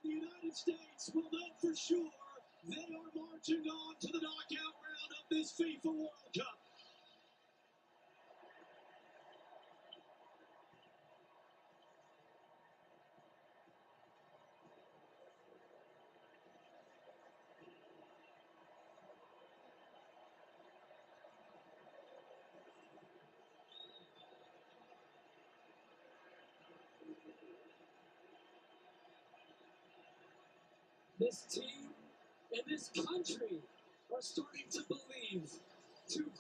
And the United States will know for sure they are marching on to the knockout round of this FIFA World Cup. This team and this country are starting to believe. Two